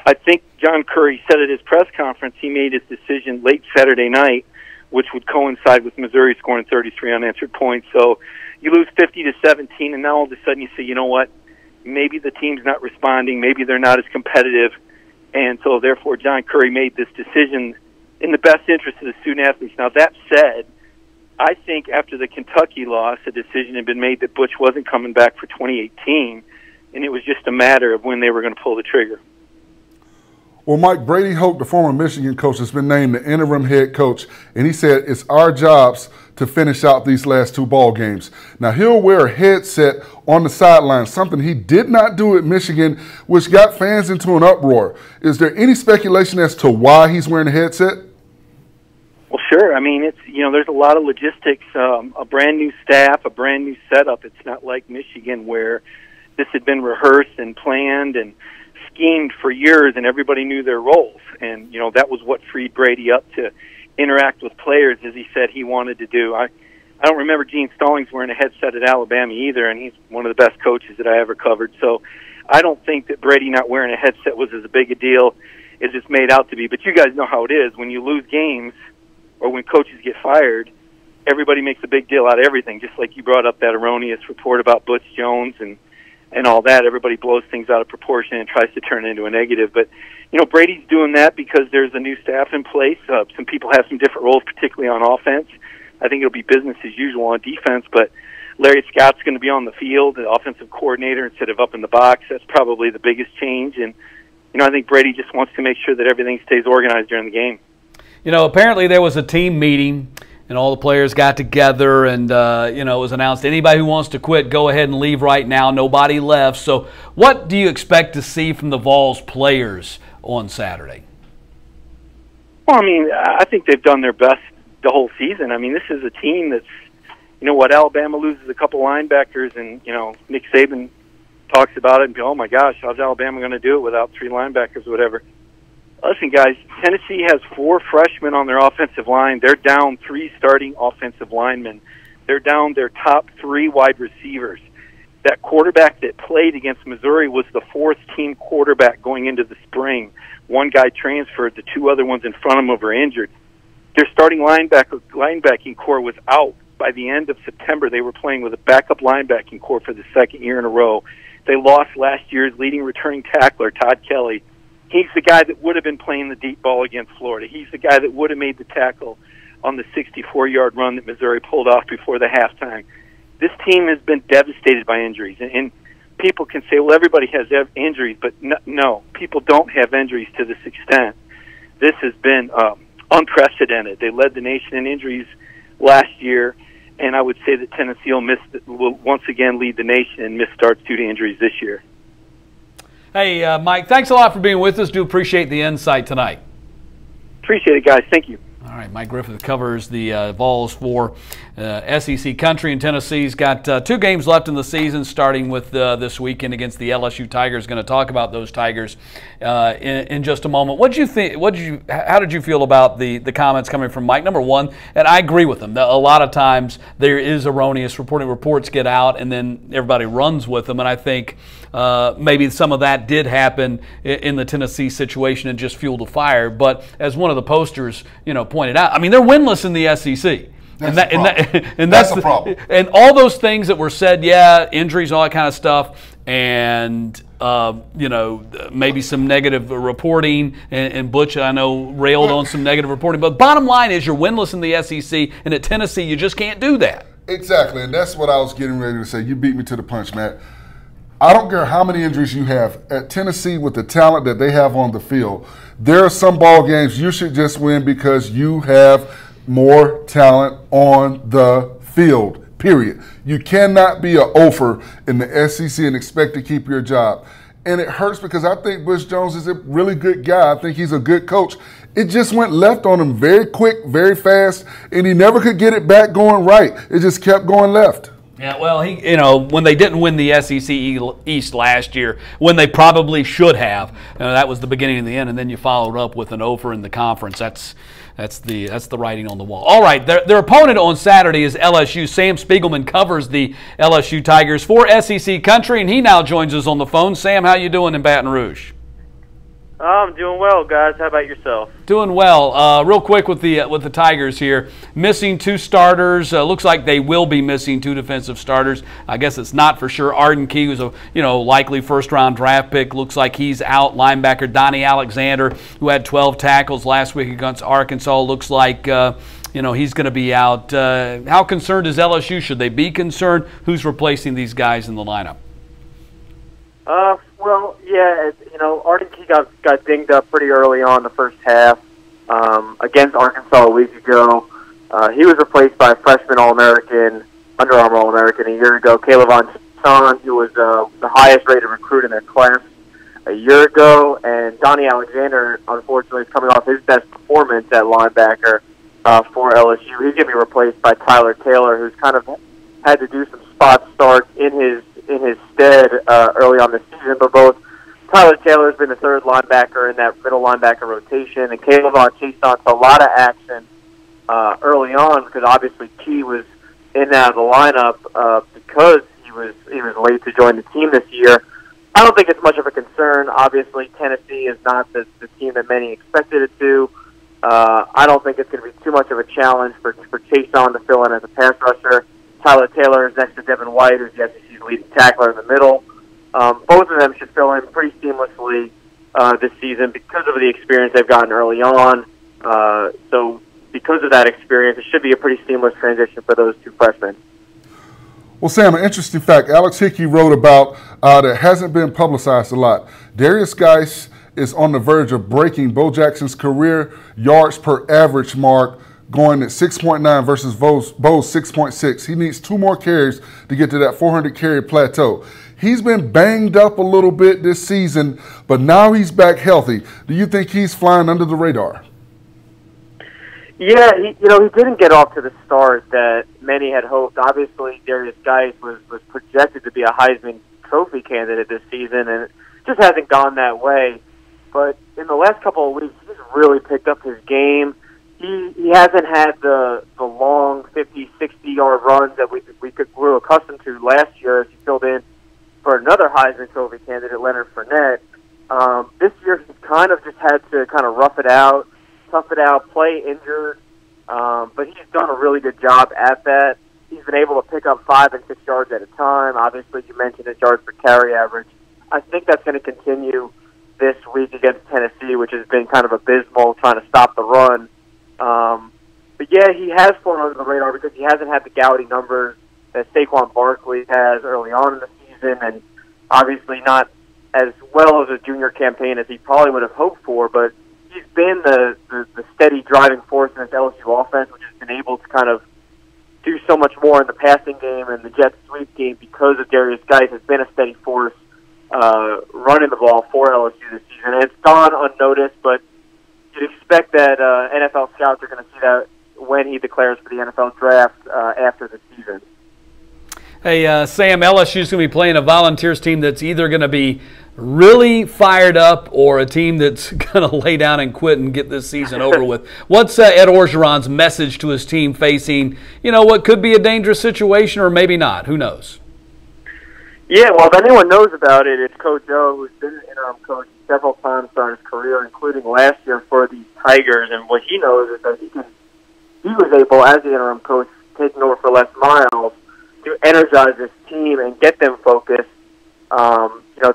I think John Curry said at his press conference he made his decision late Saturday night, which would coincide with Missouri scoring 33 unanswered points. So you lose 50-17, and now all of a sudden you say, you know what, maybe the team's not responding, maybe they're not as competitive, and so therefore John Curry made this decision in the best interest of the student-athletes. Now, that said, I think after the Kentucky loss, a decision had been made that Butch wasn't coming back for 2018, and it was just a matter of when they were going to pull the trigger. Well, Mike, Brady Hoke, the former Michigan coach, has been named the interim head coach, and he said it's our jobs to finish out these last 2 ball games. Now, he'll wear a headset on the sideline, something he did not do at Michigan, which got fans into an uproar. Is there any speculation as to why he's wearing a headset? Well, sure. I mean, it's, there's a lot of logistics, a brand new staff, a brand new setup. It's not like Michigan where this had been rehearsed and planned and schemed for years and everybody knew their roles. And, that was what freed Brady up to interact with players as he said he wanted to do. I don't remember Gene Stallings wearing a headset at Alabama either, and he's one of the best coaches that I ever covered. So I don't think that Brady not wearing a headset was as big a deal as it's made out to be. But you guys know how it is. When you lose games or when coaches get fired, everybody makes a big deal out of everything, just like you brought up that erroneous report about Butch Jones and all that. Everybody blows things out of proportion and tries to turn it into a negative. But, Brady's doing that because there's a new staff in place. Some people have some different roles, particularly on offense. I think it'll be business as usual on defense, but Larry Scott's going to be on the field, the offensive coordinator, instead of up in the box. That's probably the biggest change. And, I think Brady just wants to make sure that everything stays organized during the game. Apparently there was a team meeting, and all the players got together, and, it was announced, anybody who wants to quit, go ahead and leave right now. Nobody left. So what do you expect to see from the Vols players on Saturday? Well, I think they've done their best the whole season. This is a team that's, Alabama loses a couple linebackers, and, Nick Saban talks about it and oh my gosh, how's Alabama going to do it without 3 linebackers or whatever? Listen, guys, Tennessee has 4 freshmen on their offensive line. They're down 3 starting offensive linemen. They're down their top 3 wide receivers. That quarterback that played against Missouri was the 4th team quarterback going into the spring. 1 guy transferred. The 2 other ones in front of him were injured. Their starting linebacking core was out. By the end of September, they were playing with a backup linebacking core for the 2nd year in a row. They lost last year's leading returning tackler, Todd Kelly. He's the guy that would have been playing the deep ball against Florida. He's the guy that would have made the tackle on the 64-yard run that Missouri pulled off before the halftime. This team has been devastated by injuries. And people can say, well, everybody has injuries, but no, people don't have injuries to this extent. This has been unprecedented. They led the nation in injuries last year, and I would say that Tennessee will once again lead the nation in missed starts due to injuries this year. Hey, Mike, thanks a lot for being with us. Do appreciate the insight tonight. Appreciate it, guys. Thank you. All right, Mike Griffith covers the Vols for SEC Country, and Tennessee's got 2 games left in the season, starting with this weekend against the LSU Tigers. Going to talk about those Tigers in just a moment. What did you think? How did you feel about the comments coming from Mike? Number one, and I agree with him. A lot of times there is erroneous reporting. Reports get out, and then everybody runs with them. And I think maybe some of that did happen in the Tennessee situation and just fueled a fire. But as one of the posters, pointed out, they're winless in the SEC. That's the problem. And all those things that were said, injuries, all that kind of stuff, and maybe some negative reporting. And Butch, I know, railed on some negative reporting. But bottom line is, you're winless in the SEC, and at Tennessee, you just can't do that. Exactly, and that's what I was getting ready to say. You beat me to the punch, Matt. I don't care how many injuries you have. At Tennessee, with the talent that they have on the field, there are some ball games you should just win because you have more talent on the field, period. You cannot be an offer in the SEC and expect to keep your job. And it hurts because I think Butch Jones is a really good guy. I think he's a good coach. It just went left on him very quick, very fast, and he never could get it back going right. It just kept going left. Yeah, well, when they didn't win the SEC East last year, when they probably should have, that was the beginning and the end, and then you followed up with an over in the conference. That's the writing on the wall. All right, their opponent on Saturday is LSU. Sam Spiegelman covers the LSU Tigers for SEC Country, and he now joins us on the phone. Sam, how you doing in Baton Rouge? I'm doing well, guys. How about yourself? Doing well. Real quick with the Tigers here, missing 2 starters. Looks like they will be missing 2 defensive starters. I guess it's not for sure. Arden Key, who's a likely first-round draft pick, looks like he's out. Linebacker Donnie Alexander, who had 12 tackles last week against Arkansas, looks like he's going to be out. How concerned is LSU? Should they be concerned? Who's replacing these guys in the lineup? Well, yeah, Arden Key got dinged up pretty early on the first half against Arkansas a week ago. He was replaced by a freshman All-American, Under Armour All-American a year ago, Caleb Son, who was the highest-rated recruit in their class a year ago. And Donnie Alexander, unfortunately, is coming off his best performance at linebacker for LSU. He's going to be replaced by Tyler Taylor, who's kind of had to do some spot starts in his stead early on this season. But both Tyler Taylor's been the third linebacker in that middle linebacker rotation, and Caleb Vaughn chased on to a lot of action early on because obviously Key was in and out of the lineup because he was late to join the team this year. I don't think it's much of a concern. Obviously, Tennessee is not the team that many expected it to. I don't think it's going to be too much of a challenge for Chase on to fill in as a pass rusher. Tyler Taylor is next to Devin White, who's the SEC's leading tackler in the middle. Both of them should fill in pretty seamlessly this season because of the experience they've gotten early on. So because of that experience, it should be a pretty seamless transition for those two freshmen. Well, Sam, an interesting fact Alex Hickey wrote about that hasn't been publicized a lot. Darius Geis is on the verge of breaking Bo Jackson's career yards per average mark, going at 6.9 versus Bo's 6.6. He needs 2 more carries to get to that 400 carry plateau. He's been banged up a little bit this season, but now he's back healthy. Do you think he's flying under the radar? Yeah, he didn't get off to the start that many had hoped. Obviously, Darius Geis was projected to be a Heisman Trophy candidate this season, and it just hasn't gone that way. But in the last couple of weeks, he's really picked up his game. He hasn't had the long 50, 60-yard runs that we were accustomed to last year as he filled in for another Heisman Trophy candidate, Leonard Fournette. This year, he's kind of just had to kind of rough it out, tough it out, play injured, but he's done a really good job at that. He's been able to pick up 5 and 6 yards at a time. Obviously, you mentioned his yards per carry average. I think that's going to continue this week against Tennessee, which has been kind of abysmal, trying to stop the run. But yeah, he has flown under the radar because he hasn't had the gaudy numbers that Saquon Barkley has early on in the season, and obviously not as well as a junior campaign as he probably would have hoped for, but he's been the steady driving force in this LSU offense, which has been able to kind of do so much more in the passing game and the jet sweep game because of Darius Geis has been a steady force running the ball for LSU this season. And it's gone unnoticed, but you'd expect that NFL scouts are going to see that when he declares for the NFL draft after the season. Hey, Sam, LSU's going to be playing a Volunteers team that's either going to be really fired up or a team that's going to lay down and quit and get this season over with. What's Ed Orgeron's message to his team facing, what could be a dangerous situation or maybe not? Who knows? Yeah, well, if anyone knows about it, it's Coach O, who's been an interim coach several times throughout his career, including last year for the Tigers. And what he knows is that he was able, as the interim coach, taking over for Les Miles, to energize this team and get them focused.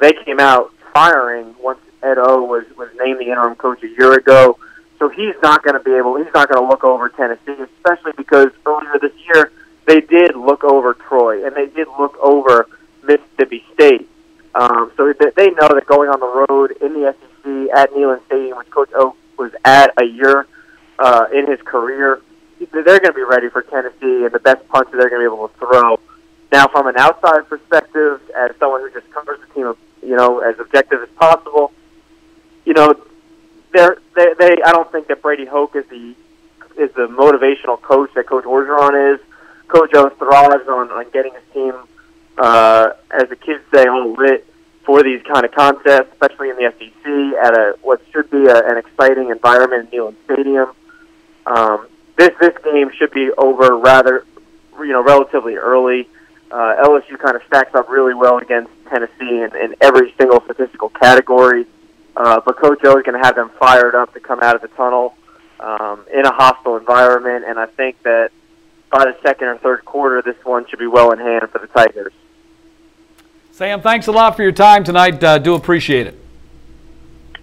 They came out firing once Ed O was named the interim coach a year ago. So he's not going to look over Tennessee, especially because earlier this year they did look over Troy and they did look over Mississippi State. So they know that going on the road in the SEC at Neyland Stadium, which Coach O was at a year in his career, they're going to be ready for Tennessee and the best punches they're going to be able to throw. Now, from an outside perspective, as someone who just covers the team, as objective as possible, I don't think that Brady Hoke is the motivational coach that Coach Orgeron is. Coach O thrives on getting his team, as the kids say, all lit for these kind of contests, especially in the SEC at what should be an exciting environment in Neyland Stadium. This game should be over relatively early. LSU kind of stacks up really well against Tennessee in every single statistical category. But Coach O is going to have them fired up to come out of the tunnel in a hostile environment, and I think that by the second or third quarter, this one should be well in hand for the Tigers. Sam, thanks a lot for your time tonight. Do appreciate it.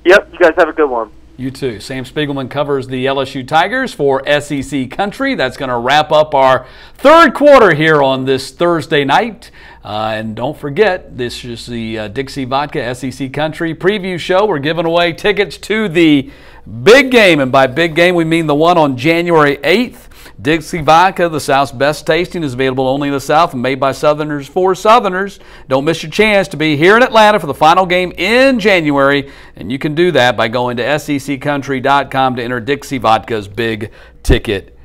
Yep, you guys have a good one. You too. Sam Spiegelman covers the LSU Tigers for SEC Country. That's going to wrap up our third quarter here on this Thursday night. And don't forget, this is the Dixie Vodka SEC Country preview show. We're giving away tickets to the big game, and by big game we mean the one on January 8th. Dixie Vodka, the South's best tasting, is available only in the South and made by Southerners for Southerners. Don't miss your chance to be here in Atlanta for the final game in January, and you can do that by going to SECCountry.com to enter Dixie Vodka's big ticket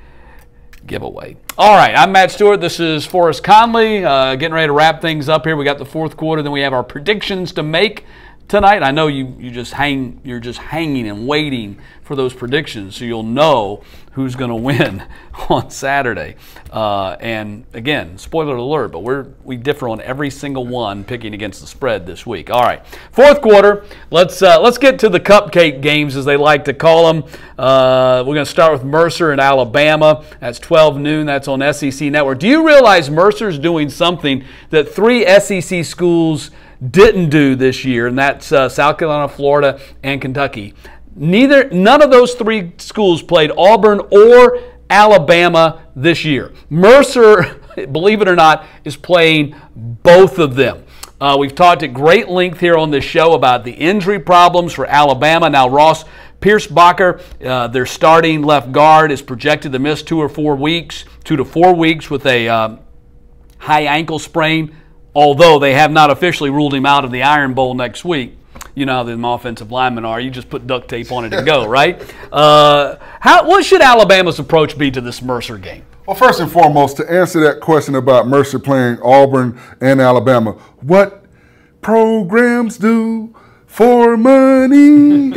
giveaway. All right, I'm Matt Stewart. This is Forrest Conley. Getting ready to wrap things up here. We got the fourth quarter. Then we have our predictions to make tonight. I know you're just hanging and waiting for those predictions, so you'll know who's going to win on Saturday. And again, spoiler alert, but we differ on every single one picking against the spread this week. All right, fourth quarter. Let's get to the cupcake games, as they like to call them. We're going to start with Mercer and Alabama. That's 12 noon. That's on SEC Network. Do you realize Mercer's doing something that 3 SEC schools didn't do this year, and that's South Carolina, Florida, and Kentucky? None of those 3 schools played Auburn or Alabama this year. Mercer, believe it or not, is playing both of them. We've talked at great length here on this show about the injury problems for Alabama. Now, Ross Piercebacher, their starting left guard, is projected to miss 2 to 4 weeks with a high ankle sprain, although they have not officially ruled him out of the Iron Bowl next week. You know how them offensive linemen are. You just put duct tape on it and go, right? What should Alabama's approach be to this Mercer game? Well, first and foremost, to answer that question about Mercer playing Auburn and Alabama, what programs do for money?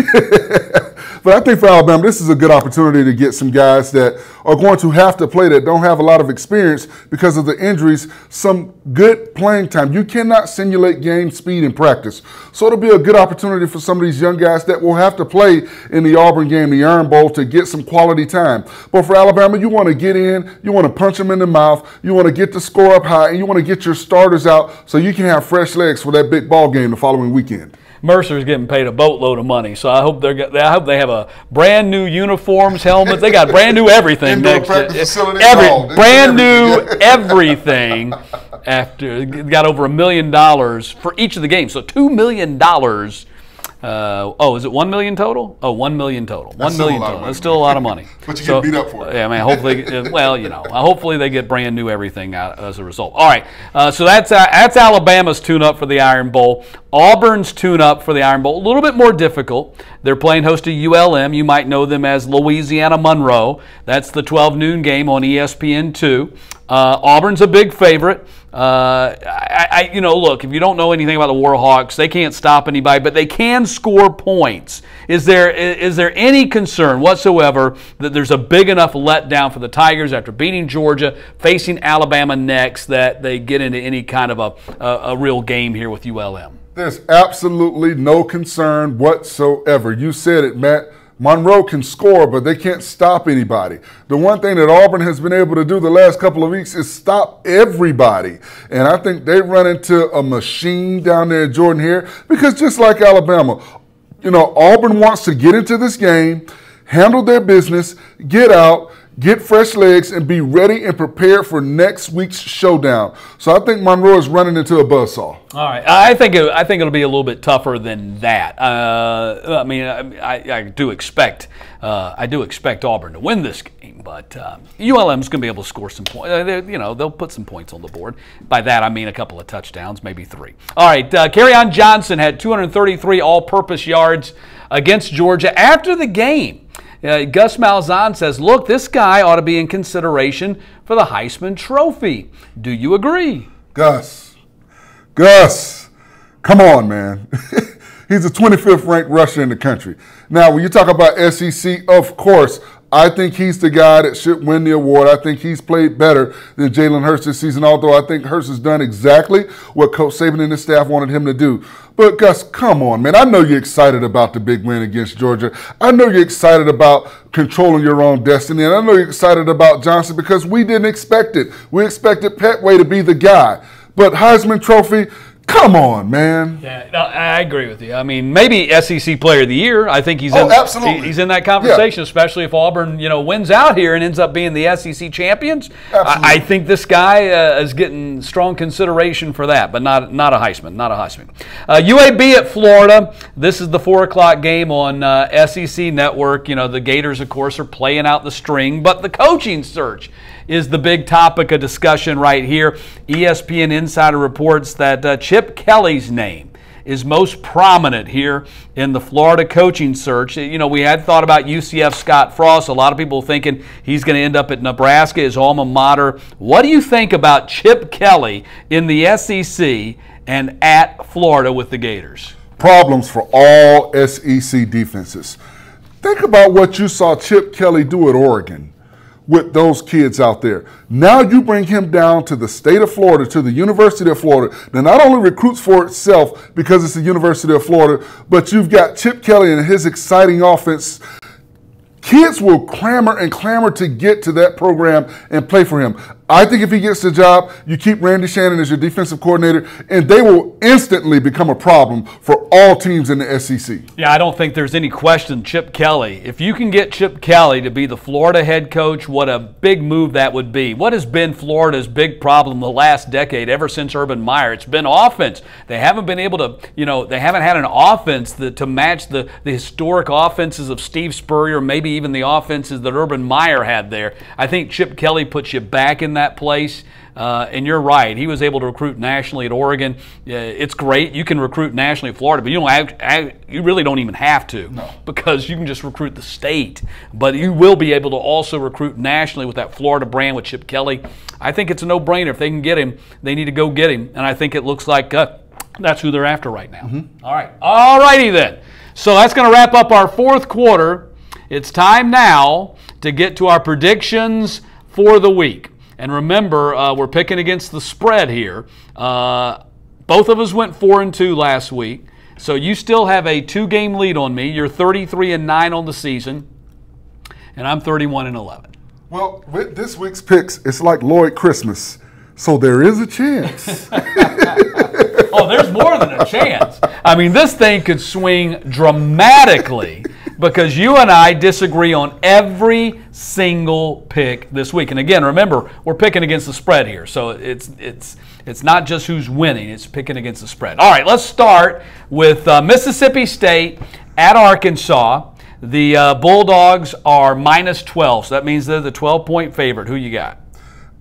But I think for Alabama, this is a good opportunity to get some guys that are going to have to play that don't have a lot of experience because of the injuries, some good playing time. You cannot simulate game speed in practice. So it'll be a good opportunity for some of these young guys that will have to play in the Auburn game, the Iron Bowl, to get some quality time. But for Alabama, you want to get in, you want to punch them in the mouth, you want to get the score up high, and you want to get your starters out so you can have fresh legs for that big ball game the following weekend. Mercer's getting paid a boatload of money, so I hope they have a brand new uniforms, helmets. They got brand new everything next to brand new everything. After got over $1 million for each of the games, so $2 million. Is it 1 million total? Oh, 1 million total. That's 1 million total. That's still a lot of money. But you get beat up for it. Yeah, I mean, hopefully, hopefully they get brand new everything out as a result. All right, so that's Alabama's tune-up for the Iron Bowl. Auburn's tune-up for the Iron Bowl, a little bit more difficult. They're playing host to ULM. You might know them as Louisiana Monroe. That's the 12 noon game on ESPN2. Auburn's a big favorite. Look, if you don't know anything about the Warhawks, they can't stop anybody, but they can score points. Is there any concern whatsoever that there's a big enough letdown for the Tigers after beating Georgia, facing Alabama next, that they get into any kind of a real game here with ULM? There's absolutely no concern whatsoever. You said it, Matt. Monroe can score, but they can't stop anybody. The one thing that Auburn has been able to do the last couple of weeks is stop everybody. And I think they run into a machine down there in Jordan here, because just like Alabama, Auburn wants to get into this game, handle their business, get out, get fresh legs, and be ready and prepared for next week's showdown. So I think Monroe is running into a buzzsaw. All right, I think it'll be a little bit tougher than that. I do expect Auburn to win this game, but ULM's going to be able to score some points. They'll put some points on the board. By that I mean a couple of touchdowns, maybe 3. All right, Kerryon Johnson had 233 all-purpose yards against Georgia after the game. Gus Malzahn says, look, this guy ought to be in consideration for the Heisman Trophy. Do you agree? Gus, come on, man. He's the 25th ranked rusher in the country. Now, when you talk about SEC, of course, I think he's the guy that should win the award. I think he's played better than Jalen Hurts this season, although I think Hurts has done exactly what Coach Saban and his staff wanted him to do. But, Gus, come on, man. I know you're excited about the big win against Georgia. I know you're excited about controlling your own destiny, and I know you're excited about Johnson because we didn't expect it. We expected Petway to be the guy. But Heisman Trophy, come on, man. Yeah, no, I agree with you. I mean, maybe SEC Player of the Year. I think he's in that conversation, especially if Auburn, wins out here and ends up being the SEC champions. I think this guy is getting strong consideration for that, but not a Heisman. UAB at Florida. This is the 4:00 game on SEC Network. The Gators, of course, are playing out the string, but the coaching search is the big topic of discussion right here. ESPN Insider reports that Chip Kelly's name is most prominent here in the Florida coaching search. You know, we had thought about UCF Scott Frost. A lot of people thinking he's going to end up at Nebraska, his alma mater. What do you think about Chip Kelly in the SEC and at Florida with the Gators? Problems for all SEC defenses. Think about what you saw Chip Kelly do at Oregon with those kids out there. Now you bring him down to the state of Florida, to the University of Florida, that not only recruits for itself because it's the University of Florida, but you've got Chip Kelly and his exciting offense. Kids will clamor and clamor to get to that program and play for him. I think if he gets the job, you keep Randy Shannon as your defensive coordinator, and they will instantly become a problem for all teams in the SEC. Yeah, I don't think there's any question Chip Kelly. If you can get Chip Kelly to be the Florida head coach, what a big move that would be. What has been Florida's big problem the last decade, ever since Urban Meyer? It's been offense. They haven't been able to, they haven't had an offense to match the historic offenses of Steve Spurrier, maybe even the offenses that Urban Meyer had there. I think Chip Kelly puts you back in that place. And you're right. He was able to recruit nationally at Oregon. It's great. You can recruit nationally at Florida, but you really don't even have to, because you can just recruit the state. But you will be able to also recruit nationally with that Florida brand with Chip Kelly. I think it's a no-brainer. If they can get him, they need to go get him. And I think it looks like that's who they're after right now. Mm-hmm. All right. All righty then. So that's going to wrap up our fourth quarter. It's time now to get to our predictions for the week. And remember, we're picking against the spread here. Both of us went 4-2 last week, so you still have a 2-game lead on me. You're 33-9 on the season, and I'm 31-11. Well, with this week's picks, it's like Lloyd Christmas, so there is a chance. Oh, there's more than a chance. I mean, this thing could swing dramatically, because you and I disagree on every single pick this week. And again, remember, we're picking against the spread here. So it's not just who's winning, it's picking against the spread. All right, let's start with Mississippi State at Arkansas. The Bulldogs are -12, so that means they're the 12-point favorite. Who you got?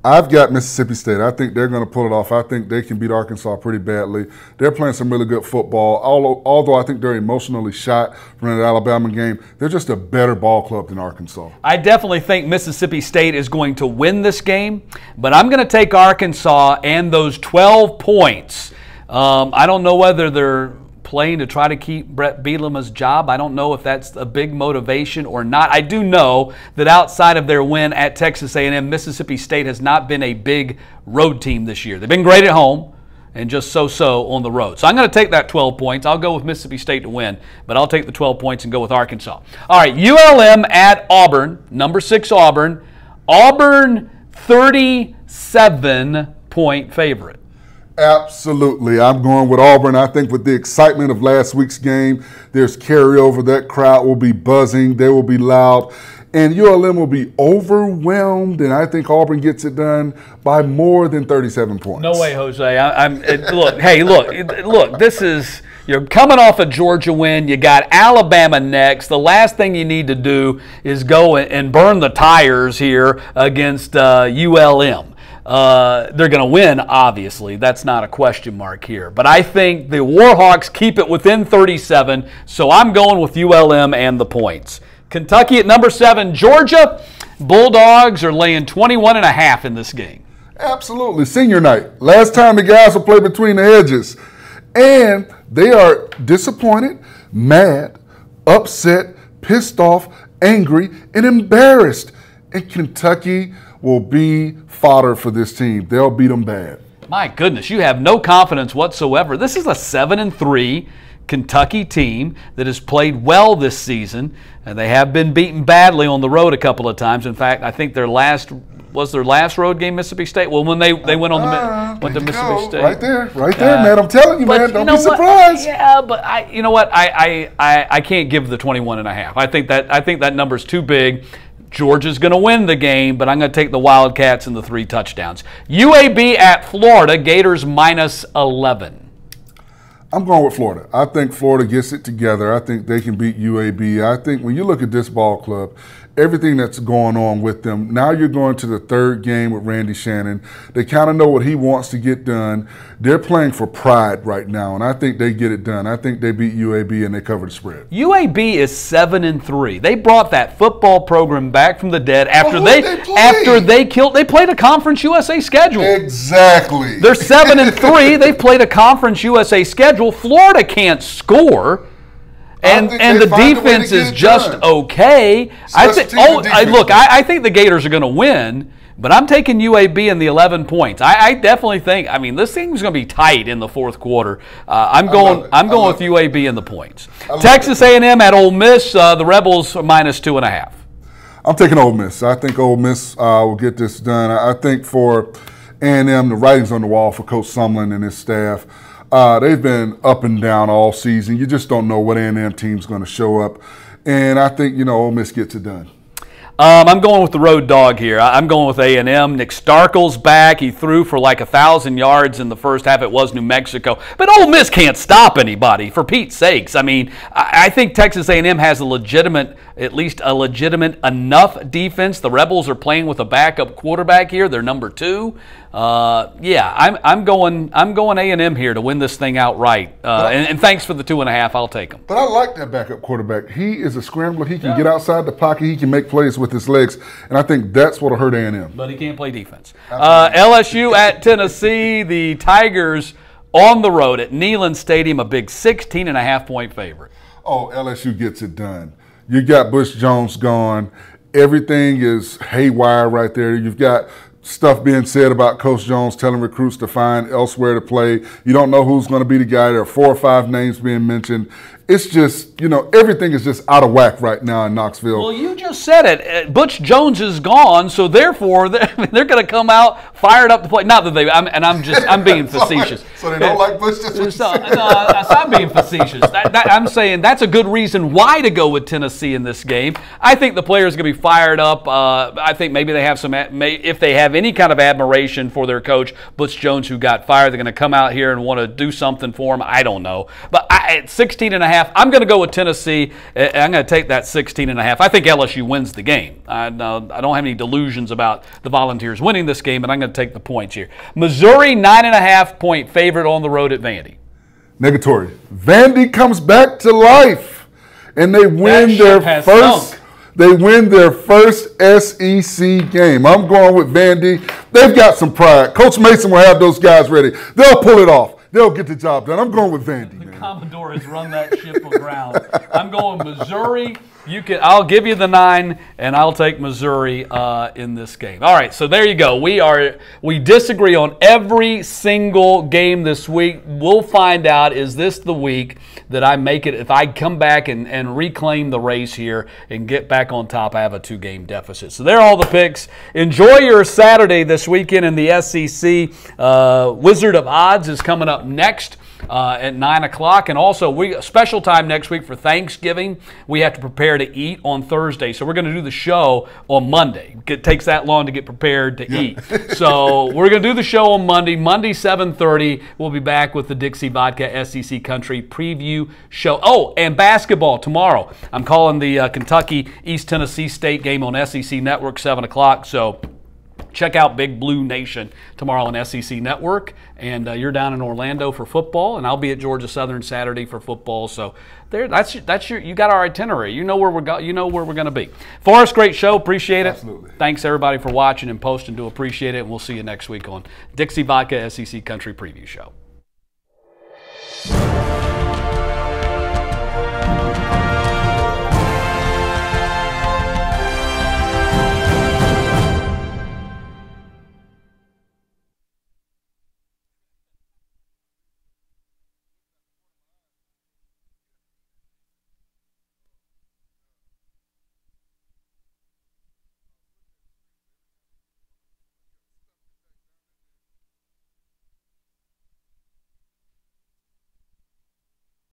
I've got Mississippi State. I think they're going to pull it off. I think they can beat Arkansas pretty badly. They're playing some really good football. Although I think they're emotionally shot from that Alabama game, they're just a better ball club than Arkansas. I definitely think Mississippi State is going to win this game, but I'm going to take Arkansas and those 12 points. I don't know whether they're playing to try to keep Brett Bielema's job. I don't know if that's a big motivation or not. I do know that outside of their win at Texas A&M, Mississippi State has not been a big road team this year. They've been great at home and just so-so on the road. So I'm going to take that 12 points. I'll go with Mississippi State to win, but I'll take the 12 points and go with Arkansas. All right, ULM at Auburn, number 6 Auburn. Auburn, 37-point favorite. Absolutely. I'm going with Auburn. I think with the excitement of last week's game, there's carryover. That crowd will be buzzing. They will be loud. And ULM will be overwhelmed, and I think Auburn gets it done by more than 37 points. No way, Jose. Look, this is, you're coming off a Georgia win. You got Alabama next. The last thing you need to do is go and burn the tires here against ULM. They're going to win, obviously. That's not a question mark here. But I think the Warhawks keep it within 37, so I'm going with ULM and the points. Kentucky at number 7, Georgia. Bulldogs are laying 21.5 in this game. Absolutely. Senior night. Last time the guys will play between the hedges. And they are disappointed, mad, upset, pissed off, angry, and embarrassed. And Kentucky will be fodder for this team. They'll beat them bad. My goodness, you have no confidence whatsoever. This is a 7-3 Kentucky team that has played well this season, and they have been beaten badly on the road a couple of times. In fact, I think their last road game Mississippi State. Well, when they went to Mississippi State, right there, man. I'm telling you, man. Don't be surprised. Yeah, but you know what? I can't give the 21.5. I think that number's too big. Georgia's going to win the game, but I'm going to take the Wildcats and the 3 touchdowns. UAB at Florida, Gators -11. I'm going with Florida. I think Florida gets it together. I think they can beat UAB. I think when you look at this ball club, everything that's going on with them. Now you're going to the third game with Randy Shannon. They kind of know what he wants to get done. They're playing for pride right now, and I think they get it done. I think they beat UAB and they cover the spread. UAB is 7-3. They brought that football program back from the dead after they played a Conference USA schedule. Exactly. They're 7-3. They've played a Conference USA schedule. Florida can't score. And the defense is just okay. I think the Gators are going to win, but I'm taking UAB in the 11 points. I definitely think. I mean, this thing's going to be tight in the fourth quarter. I'm going with UAB in the points. Texas A&M at Ole Miss. The Rebels are -2.5. I'm taking Ole Miss. I think Ole Miss will get this done. I think for A&M, the writing's on the wall for Coach Sumlin and his staff. They've been up and down all season. You just don't know what A&M team's going to show up. And I think, Ole Miss gets it done. I'm going with the road dog here. I'm going with A&M. Nick Starkel's back. He threw for like 1,000 yards in the first half. It was New Mexico. But Ole Miss can't stop anybody, for Pete's sakes. I mean, I think Texas A&M has at least a legitimate enough defense. The Rebels are playing with a backup quarterback here. They're number 2. I'm going A&M here to win this thing outright. And thanks for the 2.5. I'll take them. But I like that backup quarterback. He is a scrambler. He can get outside the pocket. He can make plays with his legs, and I think that's what'll hurt A&M. But he can't play defense. LSU at Tennessee. The Tigers on the road at Neyland Stadium, a big 16.5-point favorite. Oh, LSU gets it done. You got Bush Jones gone. Everything is haywire right there. You've got stuff being said about Coach Jones telling recruits to find elsewhere to play. You don't know who's going to be the guy. There are 4 or 5 names being mentioned. It's just, everything is just out of whack right now in Knoxville. Well, you just said it. Butch Jones is gone, so therefore they're going to come out fired up to play. Not that they, I'm being facetious. So they don't like Butch Jones? No, I'm being facetious. I'm saying that's a good reason why to go with Tennessee in this game. I think the players are going to be fired up. I think maybe they have if they have any kind of admiration for their coach, Butch Jones, who got fired, they're going to come out here and want to do something for him. I don't know. But at 16.5, I'm going to go with Tennessee. I'm going to take that 16.5. I think LSU wins the game. I don't have any delusions about the Volunteers winning this game, but I'm going to take the points here. Missouri, 9.5-point favorite on the road at Vandy. Negatory. Vandy comes back to life, and they win their first. They win their first SEC game. I'm going with Vandy. They've got some pride. Coach Mason will have those guys ready. They'll pull it off. They'll get the job done. I'm going with Vandy. The Commodore has run that ship aground. I'm going Missouri. I'll give you the 9, and I'll take Missouri in this game. All right, so there you go. We disagree on every single game this week. We'll find out, is this the week that I make it? If I come back and reclaim the race here and get back on top, I have a 2-game deficit. So there are all the picks. Enjoy your Saturday this weekend in the SEC. Wizard of Odds is coming up next at 9 o'clock. And also, special time next week for Thanksgiving. We have to prepare to eat on Thursday. So we're going to do the show on Monday. It takes that long to get prepared to eat. So we're going to do the show on Monday. Monday, 7:30. We'll be back with the Dixie Vodka SEC Country preview show. Oh, and basketball tomorrow. I'm calling the Kentucky East Tennessee State game on SEC Network, 7 o'clock. So check out Big Blue Nation tomorrow on SEC Network. And you're down in Orlando for football, and I'll be at Georgia Southern Saturday for football. So you got our itinerary. You know where we're going to be. Forrest, great show. Appreciate it. Absolutely. Thanks everybody for watching and posting. Do appreciate it. And we'll see you next week on Dixie Vodka SEC Country Preview Show.